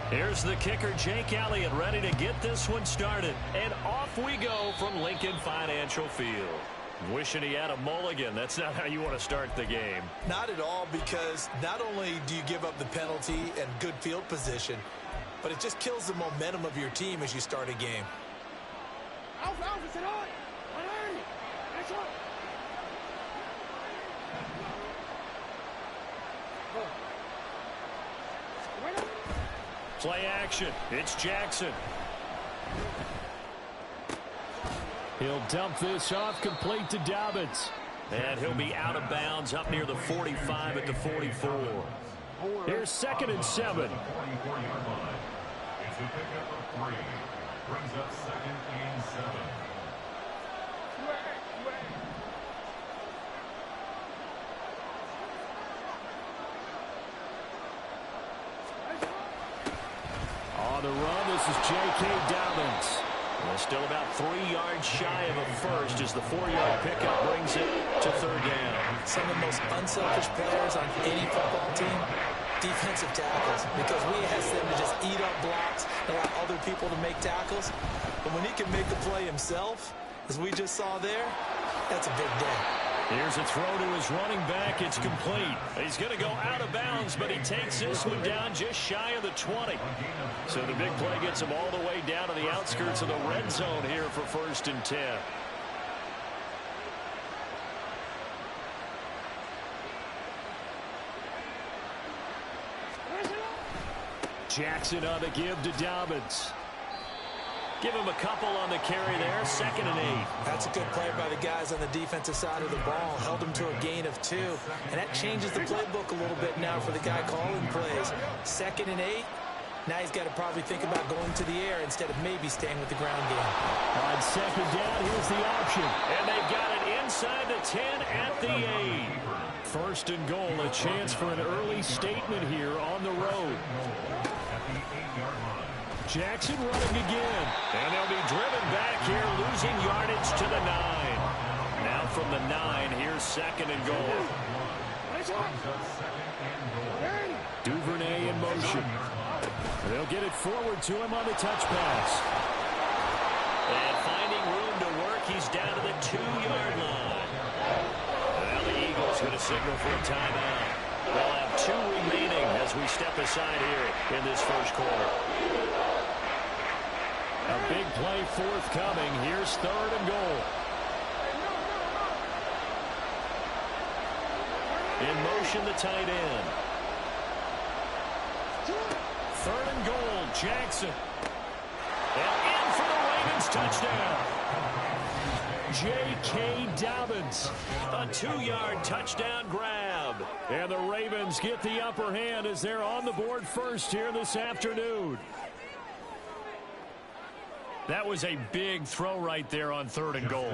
Here's the kicker, Jake Elliott, ready to get this one started. And off we go from Lincoln Financial Field. Wishing he had a mulligan. That's not how you want to start the game. Not at all, because not only do you give up the penalty and good field position, but it just kills the momentum of your team as you start a game. Play action. It's Jackson. He'll dump this off, complete to Dobbins. And he'll be out of bounds up near the 45 at the 44. Here's 2nd and 7. It's a pickup of 3. Brings up 2nd and 7. On the run, this is J.K. Dobbins. Well, still about 3 yards shy of a first as the 4-yard pickup brings it to 3rd down. Some of the most unselfish players on any football team, defensive tackles, because we ask them to just eat up blocks, allow other people to make tackles. But when he can make the play himself, as we just saw there, that's a big day. Here's a throw to his running back. It's complete. He's going to go out of bounds, but he takes this one down just shy of the 20. So the big play gets him all the way down to the outskirts of the red zone here for 1st and 10. Jackson on the give to Dobbins. Give him a couple on the carry there. 2nd and 8. That's a good play by the guys on the defensive side of the ball. Held him to a gain of 2. And that changes the playbook a little bit now for the guy calling plays. 2nd and 8. Now he's got to probably think about going to the air instead of maybe staying with the ground game. On 2nd down, here's the option. And they've got it inside the 10 at the 8. 1st and goal, a chance for an early statement here on the road. Jackson running again. And they'll be driven back here, losing yardage to the 9. Now from the 9, here's 2nd and goal. Duvernay in motion. They'll get it forward to him on the touch pass. And finding room to work, he's down to the 2-yard line. Well, the Eagles going to signal for a timeout. They'll have 2 remaining as we step aside here in this first quarter. A big play forthcoming. Here's 3rd and goal. In motion, the tight end. 3rd and goal, Jackson. And in for the Ravens touchdown. J.K. Dobbins. A 2-yard touchdown grab. And the Ravens get the upper hand as they're on the board first here this afternoon. That was a big throw right there on 3rd and goal.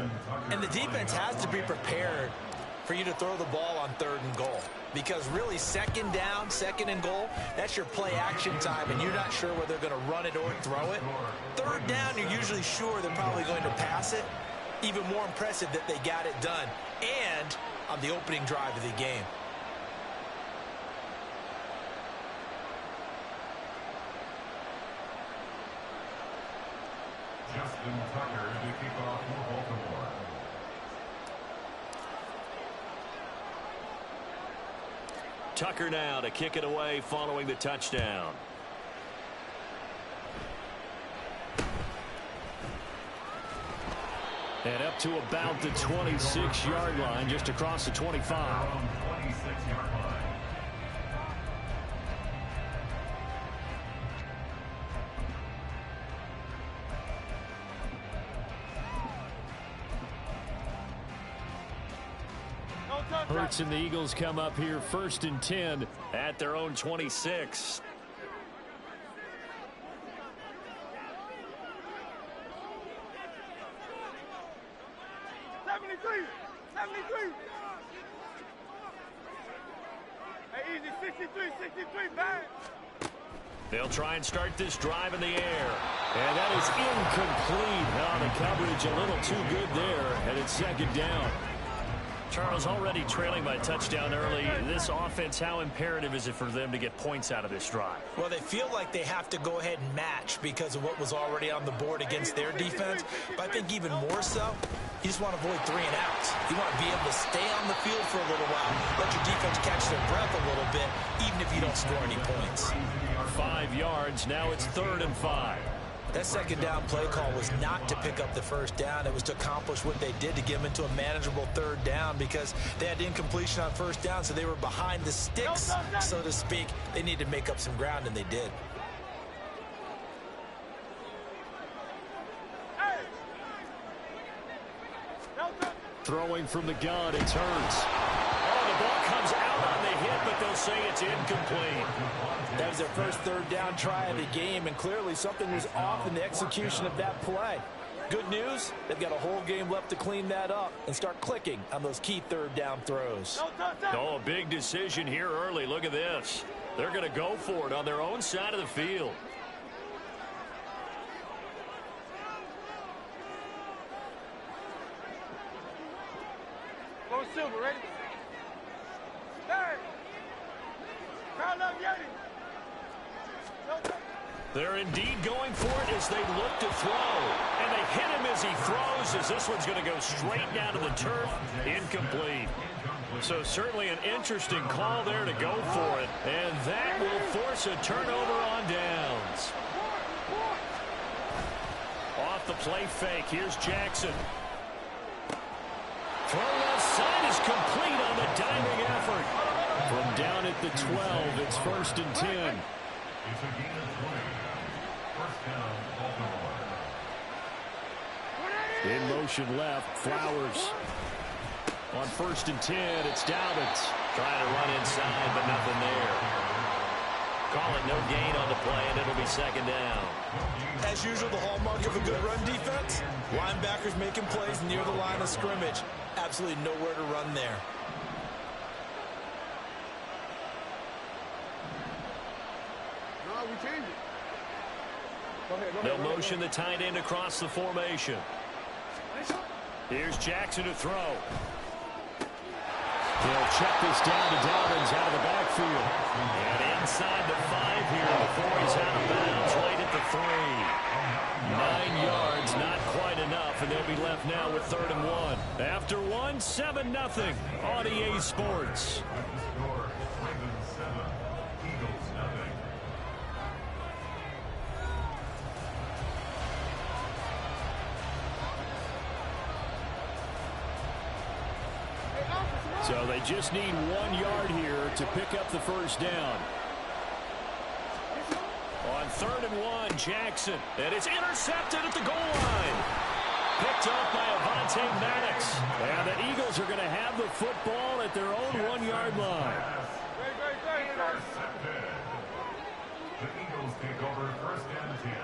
And the defense has to be prepared for you to throw the ball on 3rd and goal. Because really, 2nd down, 2nd and goal, that's your play action time, and you're not sure whether they're going to run it or throw it. 3rd down, you're usually sure they're probably going to pass it. Even more impressive that they got it done. And on the opening drive of the game. Justin Tucker to kick off for Baltimore. Tucker now to kick it away following the touchdown. And up to about the 26-yard line, just across the 25. Hurts and the Eagles come up here 1st and 10 at their own 26. They'll try and start this drive in the air. And that is incomplete. Now the coverage a little too good there, and it's 2nd down. Charles, already trailing by a touchdown early. This offense, how imperative is it for them to get points out of this drive? Well, they feel like they have to go ahead and match because of what was already on the board against their defense. But I think even more so, you just want to avoid 3 and outs. You want to be able to stay on the field for a little while, let your defense catch their breath a little bit, even if you don't score any points. 5 yards. Now it's 3rd and 5. That 2nd down play call was not to pick up the 1st down. It was to accomplish what they did, to get them into a manageable 3rd down, because they had incompletion on 1st down, so they were behind the sticks, so to speak. They needed to make up some ground, and they did. Throwing from the gun, it's Hurts. Oh, the ball comes out on the hit, but they'll say it's incomplete. That was their first 3rd down try of the game, and clearly something was off in the execution of that play. Good news, they've got a whole game left to clean that up and start clicking on those key 3rd down throws. Oh, a big decision here early. Look at this. They're going to go for it on their own side of the field. Go Silver, ready? Hey! Crowd up, Yeti! They're indeed going for it as they look to throw. And they hit him as he throws, as this one's going to go straight down to the turf. Incomplete. So certainly an interesting call there to go for it. And that will force a turnover on downs. Off the play fake. Here's Jackson. Throw left side is complete on the diving effort. From down at the 12, it's 1st and 10. It's a gain of 20. 1st down, Baltimore. In motion left, Flowers. On 1st and 10, it's Dobbins. Trying to run inside, but nothing there. Call it no gain on the play, and it'll be 2nd down. As usual, the hallmark of a good run defense, linebackers making plays near the line of scrimmage. Absolutely nowhere to run there. They'll motion the tight end across the formation. Here's Jackson to throw. They'll check this down to Dobbins out of the backfield. And inside the 5 here before he's out of bounds, right at the 3. 9 yards, not quite enough, and they'll be left now with 3rd and 1. After 1, 7-0 on EA Sports. Score, Ravens 7, Eagles nothing. So they just need 1 yard here to pick up the 1st down. On 3rd and 1, Jackson. And it's intercepted at the goal line. Picked up by Avonte Maddox. And the Eagles are going to have the football at their own 1 yard line. Intercepted. The Eagles take over 1st and 10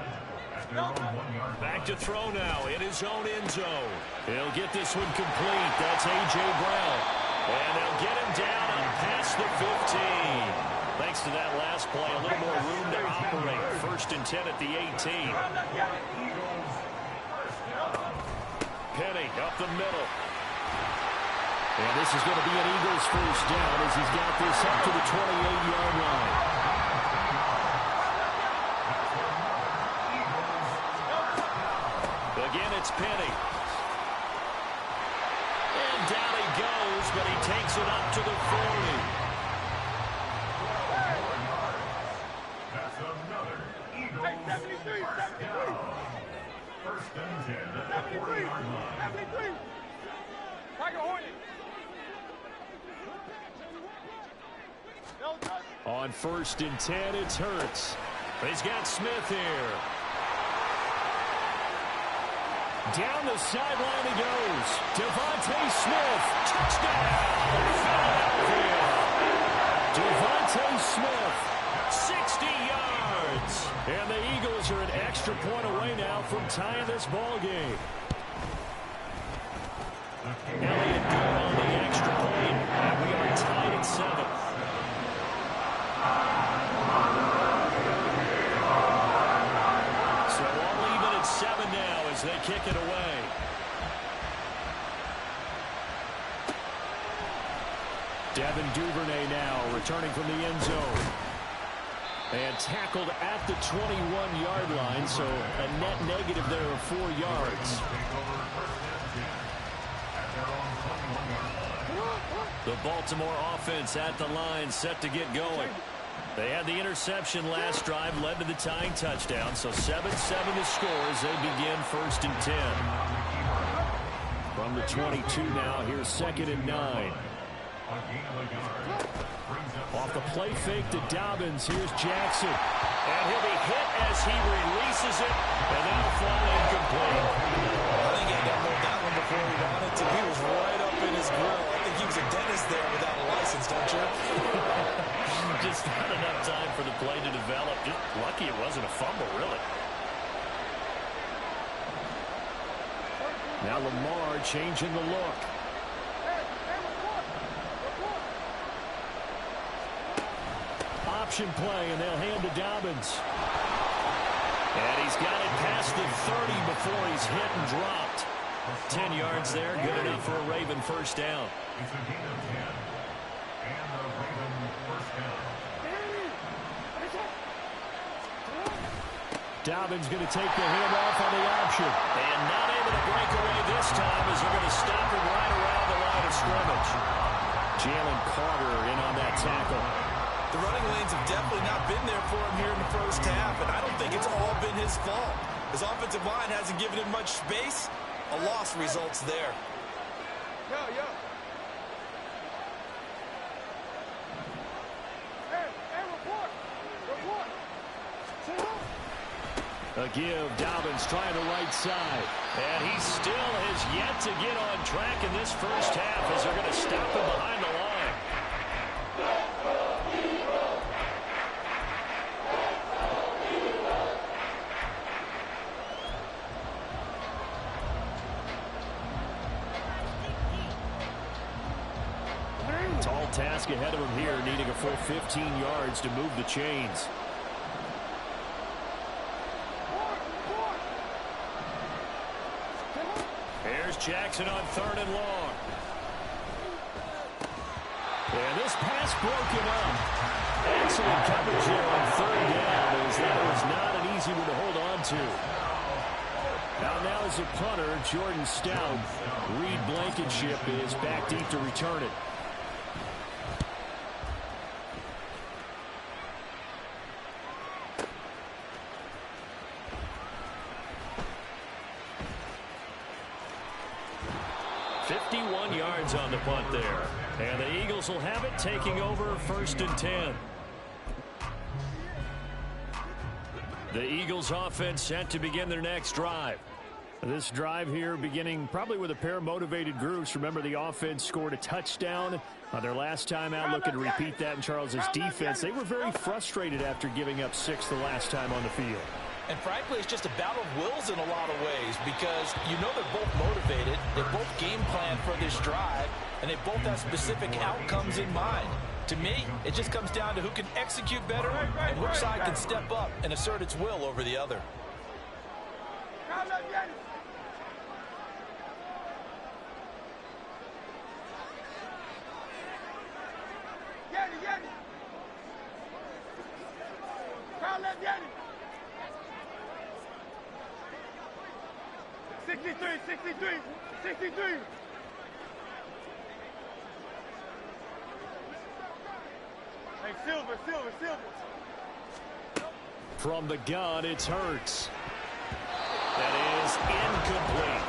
at their own 1 yard line. Back to throw now in his own end zone. He'll get this one complete. That's A.J. Brown. And they'll get him down and past the 15. Thanks to that last play, a little more room to operate. 1st and 10 at the 18. Penny up the middle. And this is going to be an Eagles 1st down as he's got this up to the 28-yard line. Again, it's Penny. And down he goes, but he takes it up to the 40. That's another Eagles first down. First and 10 at the 40-yard line. Tiger Hornet. On first and 10, it's Hurts. He's got Smith here. Down the sideline he goes. Devontae Smith. Touchdown. Philadelphia. Devontae Smith. 60 yards. And the Eagles are an extra point away now from tying this ball game. Elliott good on the extra point. And we are tied at 7. So all even at 7 now as they kick it away. Devin Duvernay now returning from the end zone. And tackled at the 21-yard line, so a net negative there of 4 yards. The Baltimore offense at the line, set to get going. They had the interception last drive, led to the tying touchdown, so 7-7 the score as they begin first and 10. From the 22 now, here's second and 9. Off the play fake to Dobbins. Here's Jackson. And he'll be hit as he releases it. And that'll fall incomplete. I think he got moved that one before he wanted to. He was right up in his grill. I think he was a dentist there without a license, don't you? Just not enough time for the play to develop. Just lucky it wasn't a fumble, really. Now Lamar changing the look. Option play, and they'll hand to Dobbins. And he's got it past the 30 before he's hit and dropped. 10 yards there, good enough for a Raven first down. It's a gain of 10. And the Raven first down. Dobbins going to take the handoff on the option. And not able to break away this time as they're going to stop him right around the line of scrimmage. Jalen Carter in on that tackle. The running lanes have definitely not been there for him here in the first half, and I don't think it's all been his fault. His offensive line hasn't given him much space. A loss results there. Yo. Hey, report. A give, Dobbins trying the right side. And he still has yet to get on track in this first half as they're going to stop him behind the line. Tall task ahead of him here, needing a full 15 yards to move the chains. Here's Jackson on third and long. And this pass broken up. Excellent coverage here on third down, as that was not an easy one to hold on to. Now is the punter, Jordan Stout. Reed Blankenship is back deep to return it. On the punt there. And the Eagles will have it, taking over first and 10. The Eagles offense set to begin their next drive. This drive here beginning probably with a pair of motivated groups. Remember, the offense scored a touchdown on their last time out. Looking to repeat that in Charles's defense. They were very frustrated after giving up 6 the last time on the field. And frankly, it's just a battle of wills in a lot of ways, because you know they're both motivated, they both game plan for this drive, and they both have specific outcomes in mind. To me, it just comes down to who can execute better and which side can step up and assert its will over the other. Hey, Silver. From the gun, it's Hurts. That is incomplete.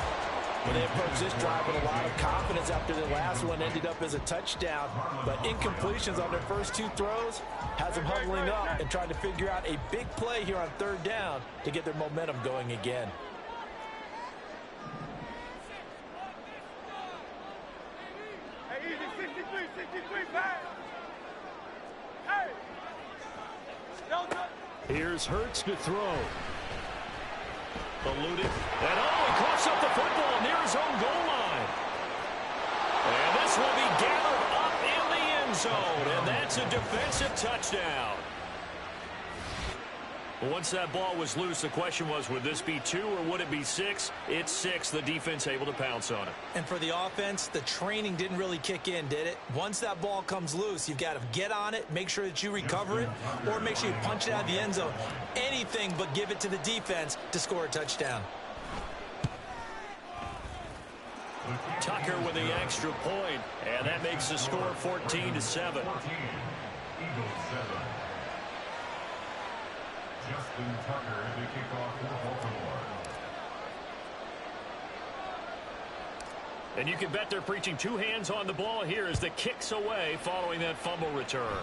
Well, they approached this drive with a lot of confidence after the last one ended up as a touchdown. But incompletions on their first two throws has them huddling up and trying to figure out a big play here on third down to get their momentum going again. Hey, easy, 63, back. Hey! Delta. Here's Hurts to throw. Eluded. And he coughs up the football near his own goal line. And this will be gathered up in the end zone. And that's a defensive touchdown. Once that ball was loose, the question was, would this be 2 or would it be 6? It's 6. The defense able to pounce on it. And for the offense, the training didn't really kick in, did it? Once that ball comes loose, you've got to get on it, make sure that you recover it, or make sure you punch it out of the end zone. Anything but give it to the defense to score a touchdown. Tucker with the extra point, and that makes the score 14-7. 14. Eagles 7. Justin Tucker to kick off for Baltimore. And you can bet they're preaching 2 hands on the ball here as the kick's away following that fumble return.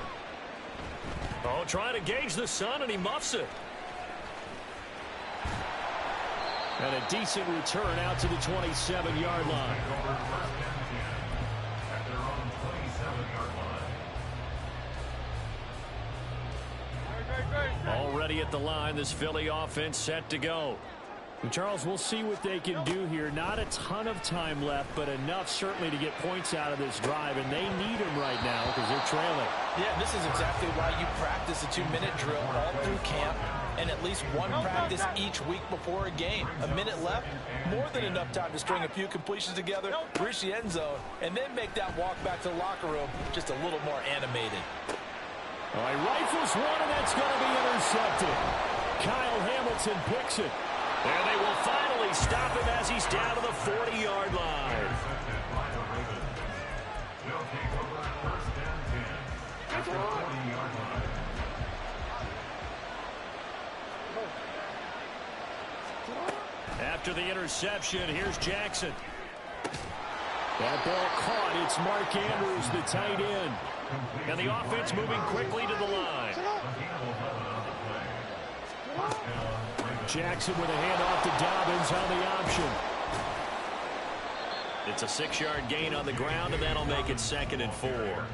Oh, trying to gauge the sun, and he muffs it. And a decent return out to the 27-yard line. At their own 27-yard line. Already at the line, this Philly offense set to go. And Charles, we'll see what they can do here. Not a ton of time left, but enough certainly to get points out of this drive, and they need them right now because they're trailing. Yeah, this is exactly why you practice a 2-minute drill all through camp and at least one practice each week before a game. A minute left, more than enough time to string a few completions together, reach the end zone, and then make that walk back to the locker room just a little more animated. All right, rifles one, and that's going to be intercepted. Kyle Hamilton picks it. And they will finally stop him as he's down to the 40-yard line. They'll take over first and 10 at the 40-yard line. After the interception, here's Jackson. That ball caught. It's Mark Andrews, the tight end. And the offense moving quickly to the line. Jackson with a handoff to Dobbins on the option. It's a 6-yard gain on the ground, and that'll make it 2nd and 4.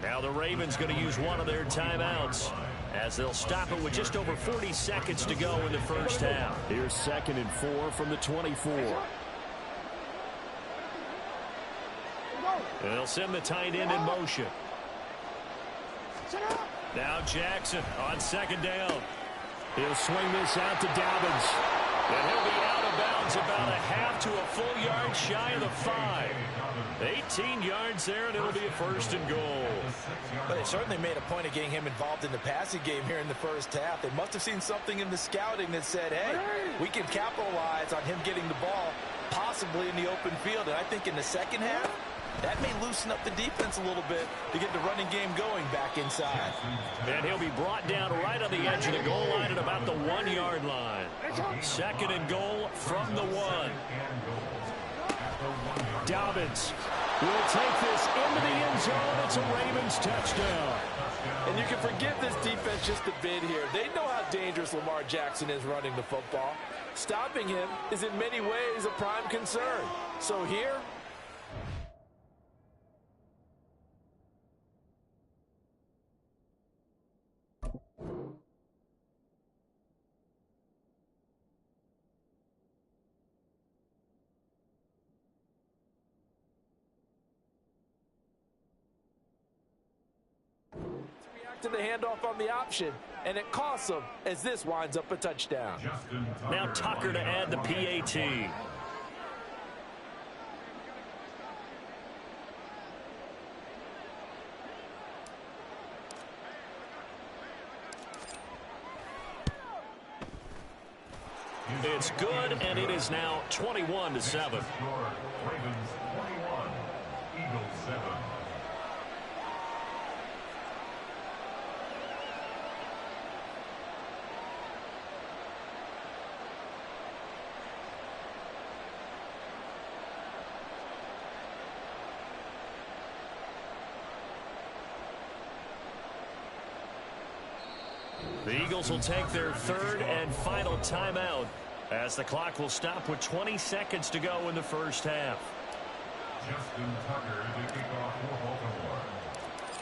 Now the Ravens going to use one of their timeouts as they'll stop it with just over 40 seconds to go in the first half. Here's 2nd and 4 from the 24. And they'll send the tight end in motion. Now Jackson on 2nd down. He'll swing this out to Dobbins. And he'll be out of bounds about a half to a full yard shy of the 5. 18 yards there, and it'll be a 1st and goal. But they certainly made a point of getting him involved in the passing game here in the first half. They must have seen something in the scouting that said, hey, we can capitalize on him getting the ball possibly in the open field. And I think in the second half, that may loosen up the defense a little bit to get the running game going back inside. And he'll be brought down right on the edge of the goal line at about the 1-yard line. 2nd and goal from the 1. Dobbins will take this into the end zone. It's a Ravens touchdown. And you can forgive this defense just a bit here. They know how dangerous Lamar Jackson is running the football. Stopping him is in many ways a prime concern. So here, to the handoff on the option, and it costs them as this winds up a touchdown. Now Tucker to add the PAT. It's good, and it is now 21-7. Ravens 21, Eagles 7. The Eagles will take their third and final timeout as the clock will stop with 20 seconds to go in the first half. Justin Tucker to kick off for Baltimore.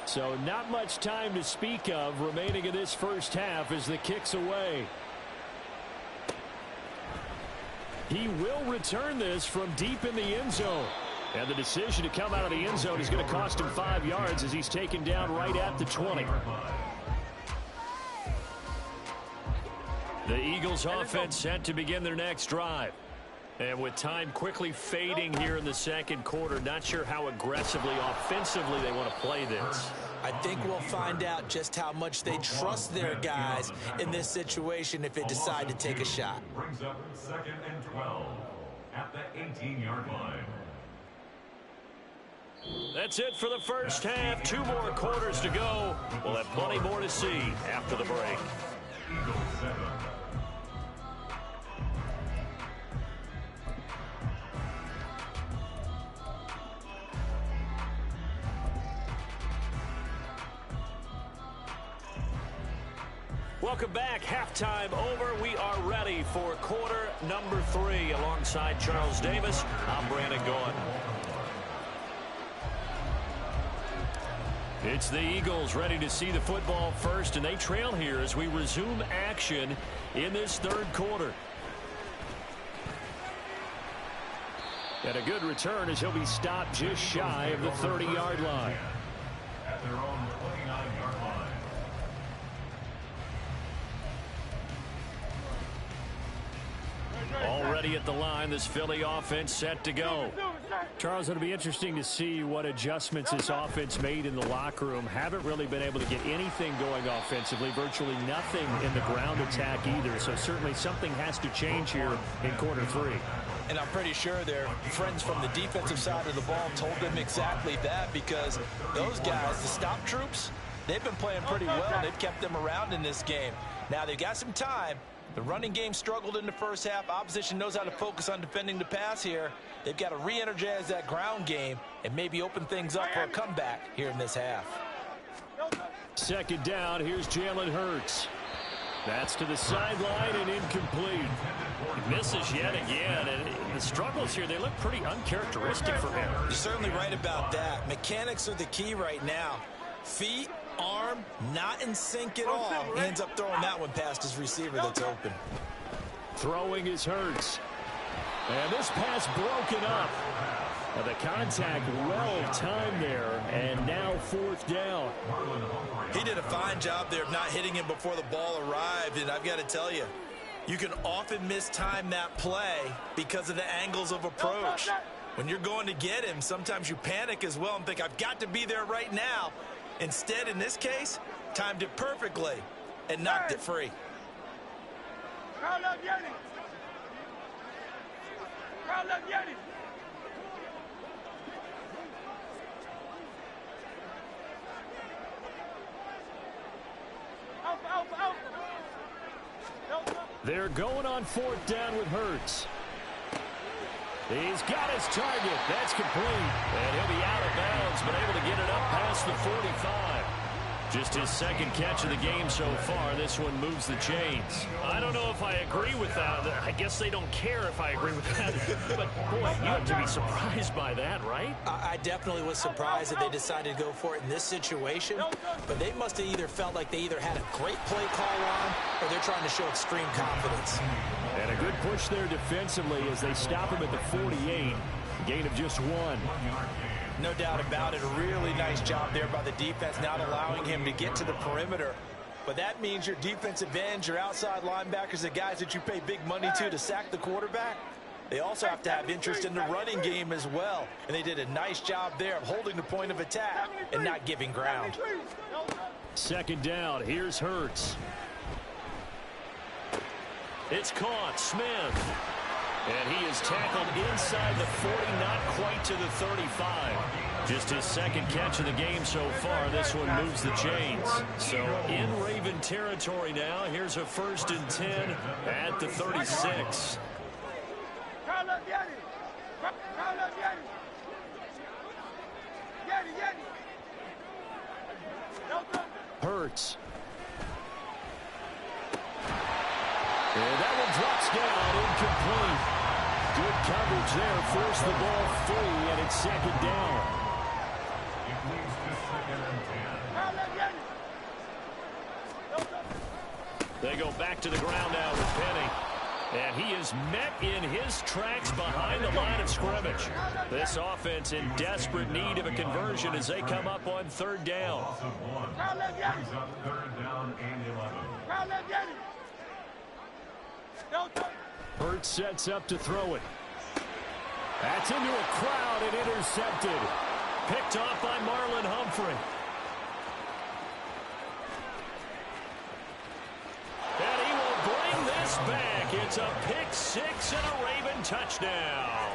So not much time to speak of remaining in this first half as the kick's away. He will return this from deep in the end zone. And the decision to come out of the end zone is going to cost him 5 yards as he's taken down right at the 20. The Eagles offense set to begin their next drive. And with time quickly fading here in the second quarter, not sure how aggressively, offensively they want to play this. I think we'll find out just how much they trust their guys in this situation if they decide to take a shot. Brings up 2nd and 12 at the 18-yard line. That's it for the first half. 2 more quarters to go. We'll have plenty more to see after the break. Eagles 7. Welcome back. Halftime over. We are ready for quarter number 3. Alongside Charles Davis, I'm Brandon Gaudin. It's the Eagles ready to see the football first, and they trail here as we resume action in this third quarter. And a good return as he'll be stopped just shy of the 30-yard line. At their own 29-yard line. Already at the line, this Philly offense set to go. Charles, it'll be interesting to see what adjustments this offense made in the locker room. Haven't really been able to get anything going offensively, virtually nothing in the ground attack either. So certainly something has to change here in quarter 3. And I'm pretty sure their friends from the defensive side of the ball told them exactly that, because those guys, the stop troops, they've been playing pretty well. They've kept them around in this game. Now they've got some time. The running game struggled in the first half. Opposition knows how to focus on defending the pass here. They've got to re-energize that ground game and maybe open things up for a comeback here in this half. Second down, here's Jalen Hurts. That's to the sideline and incomplete. He misses yet again, and the struggles here, they look pretty uncharacteristic for him. You're certainly right about that. Mechanics are the key right now. Feet, arm, not in sync at all. He ends up throwing that one past his receiver that's open. Throwing is Hurts. And this pass broken up. Now the contact well timed there, and now fourth down. He did a fine job there of not hitting him before the ball arrived, and I've got to tell you, you can often mistime that play because of the angles of approach. When you're going to get him, sometimes you panic as well and think, I've got to be there right now. Instead, in this case, timed it perfectly and knocked it free. Carl up Yeti. Carl up Yeti. Out. They're going on fourth down with Hurts. He's got his target. That's complete. And he'll be out of bounds, but able to get it up past the 45. Just his second catch of the game so far. This one moves the chains. I don't know if I agree with that. I guess they don't care if I agree with that. But, boy, you have to be surprised by that, right? I definitely was surprised that they decided to go for it in this situation. But they must have either felt like they either had a great play call on or they're trying to show extreme confidence. And a good push there defensively as they stop him at the 48. Gain of just 1. No doubt about it. A really nice job there by the defense, not allowing him to get to the perimeter. But that means your defensive ends, your outside linebackers, the guys that you pay big money to sack the quarterback, they also have to have interest in the running game as well. And they did a nice job there of holding the point of attack and not giving ground. Second down. Here's Hurts. It's caught. Smith. And he is tackled inside the 40, not quite to the 35. Just his second catch of the game so far. This one moves the chains. So in Raven territory now. Here's a 1st and 10 at the 36. Hurts. And that one drops down, incomplete. Good coverage there, forced the ball free, and it's second down. It leads to 2nd and 10. They go back to the ground now with Penny. And he is met in his tracks behind the line of scrimmage. This offense in desperate need of a conversion as they come up on 3rd down. Loss of 1. Brings up 3rd down and 11. Hurts sets up to throw it. That's into a crowd and intercepted. Picked off by Marlon Humphrey. And he will bring this back. It's a pick 6 and a Raven touchdown.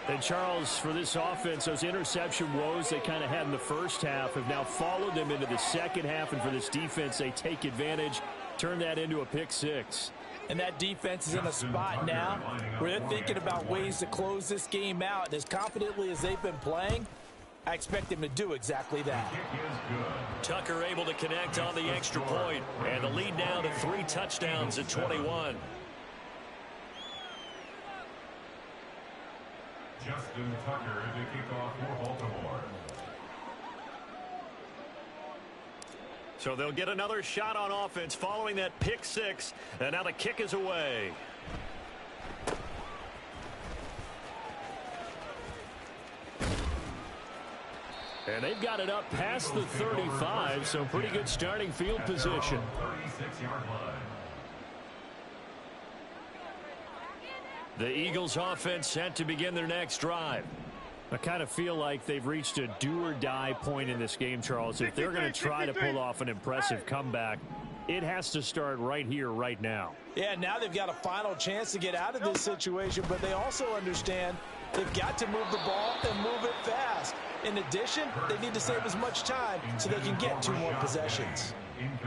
And Charles, for this offense, those interception woes they kind of had in the first half have now followed them into the second half. And for this defense, they take advantage, turn that into a pick 6. And that defense is in a spot now where they're thinking about ways to close this game out. And as confidently as they've been playing, I expect them to do exactly that. Tucker able to connect on the extra point, and the lead now to 3 touchdowns at 21. Justin Tucker to kick off for Baltimore. So they'll get another shot on offense following that pick 6, and now the kick is away. And they've got it up past the 35, so pretty good starting field position. 36-yard line. The Eagles offense set to begin their next drive. I kind of feel like they've reached a do-or-die point in this game, Charles. If they're going to try to pull off an impressive comeback, it has to start right here, right now. Yeah, now they've got a final chance to get out of this situation, but they also understand they've got to move the ball and move it fast. In addition, they need to save as much time so they can get 2 more possessions.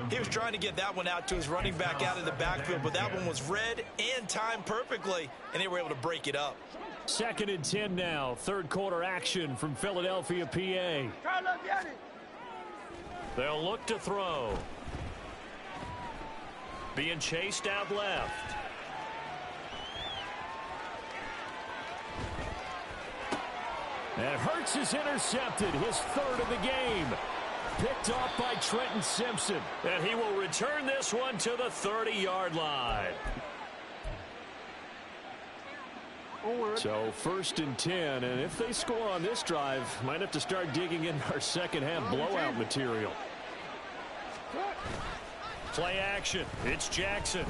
He was trying to get that one out to his running back out of the backfield, but that one was read and timed perfectly, and they were able to break it up. 2nd and 10 now. 3rd quarter action from Philadelphia, PA. They'll look to throw. Being chased out left. And Hurts is intercepted, his 3rd of the game. Picked off by Trenton Simpson. And he will return this one to the 30-yard line. So 1st and 10, and if they score on this drive, might have to start digging in our second half blowout material. Play action. It's Jackson.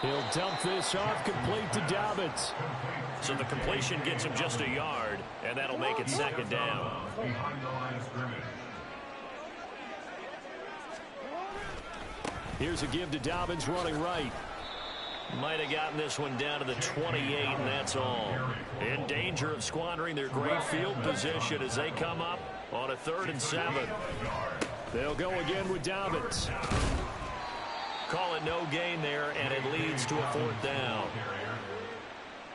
He'll dump this off complete to Dobbins. So the completion gets him just a yard, and that'll make it 2nd down. Behind the line of scrimmage. Here's a give to Dobbins running right. Might have gotten this one down to the 28, and that's all. In danger of squandering their great field position as they come up on a 3rd and 7. They'll go again with Dobbins. Call it no gain there, and it leads to a 4th down.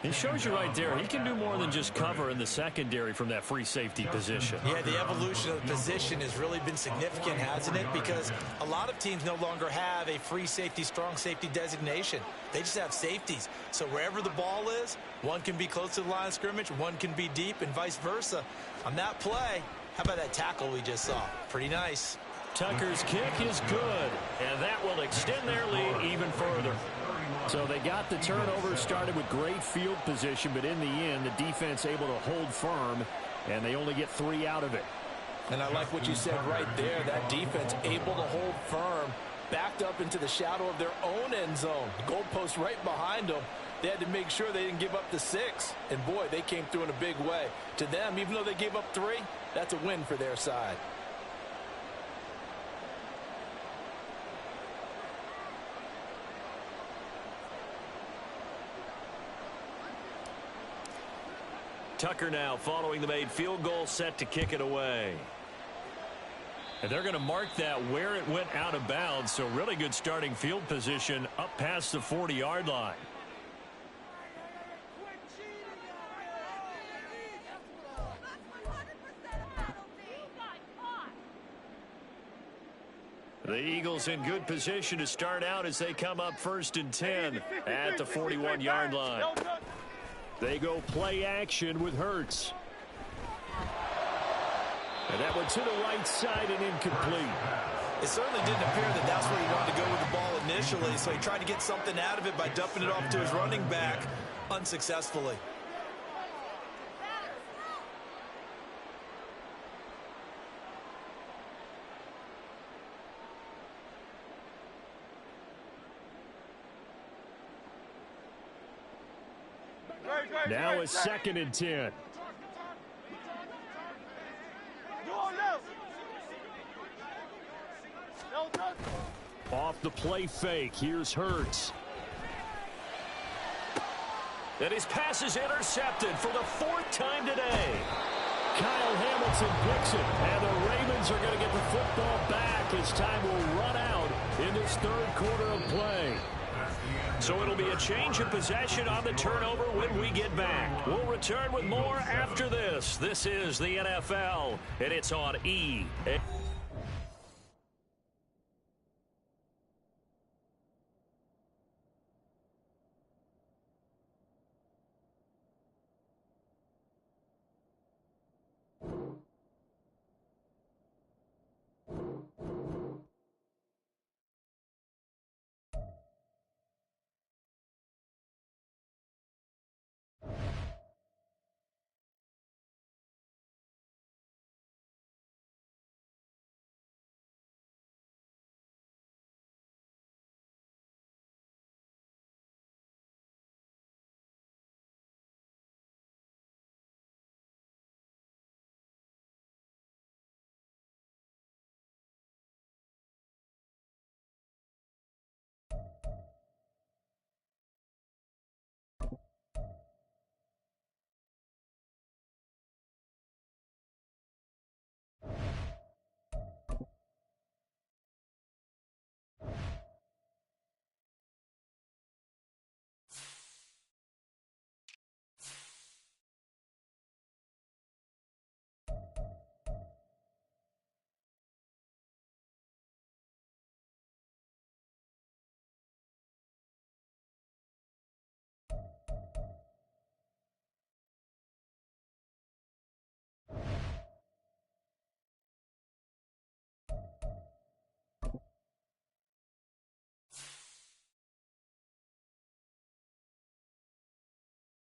It shows you right there, he can do more than just cover in the secondary from that free safety position. Yeah, the evolution of the position has really been significant, hasn't it? Because a lot of teams no longer have a free safety, strong safety designation. They just have safeties. So wherever the ball is, one can be close to the line of scrimmage, one can be deep, and vice versa. On that play, how about that tackle we just saw? Pretty nice. Tucker's kick is good, and that will extend their lead even further. So they got the turnover, started with great field position, but in the end, the defense able to hold firm, and they only get 3 out of it. And I like what you said right there, that defense able to hold firm, backed up into the shadow of their own end zone. The goalpost right behind them. They had to make sure they didn't give up the 6. And, boy, they came through in a big way. To them, even though they gave up 3, that's a win for their side. Tucker now following the made field goal, set to kick it away. And they're going to mark that where it went out of bounds, so really good starting field position up past the 40-yard line. The Eagles in good position to start out as they come up 1st and 10 at the 41-yard line. They go play action with Hurts. And that one to the right side and incomplete. It certainly didn't appear that that's where he wanted to go with the ball initially, so he tried to get something out of it by dumping it off to his running back unsuccessfully. Now it's 2nd and 10. Off the play fake. Here's Hurts. And his pass is intercepted for the 4th time today. Kyle Hamilton picks it, and the Ravens are going to get the football back as time will run out in this 3rd quarter of play. So it'll be a change of possession on the turnover when we get back. We'll return with more after this. This is the NFL, and it's on E.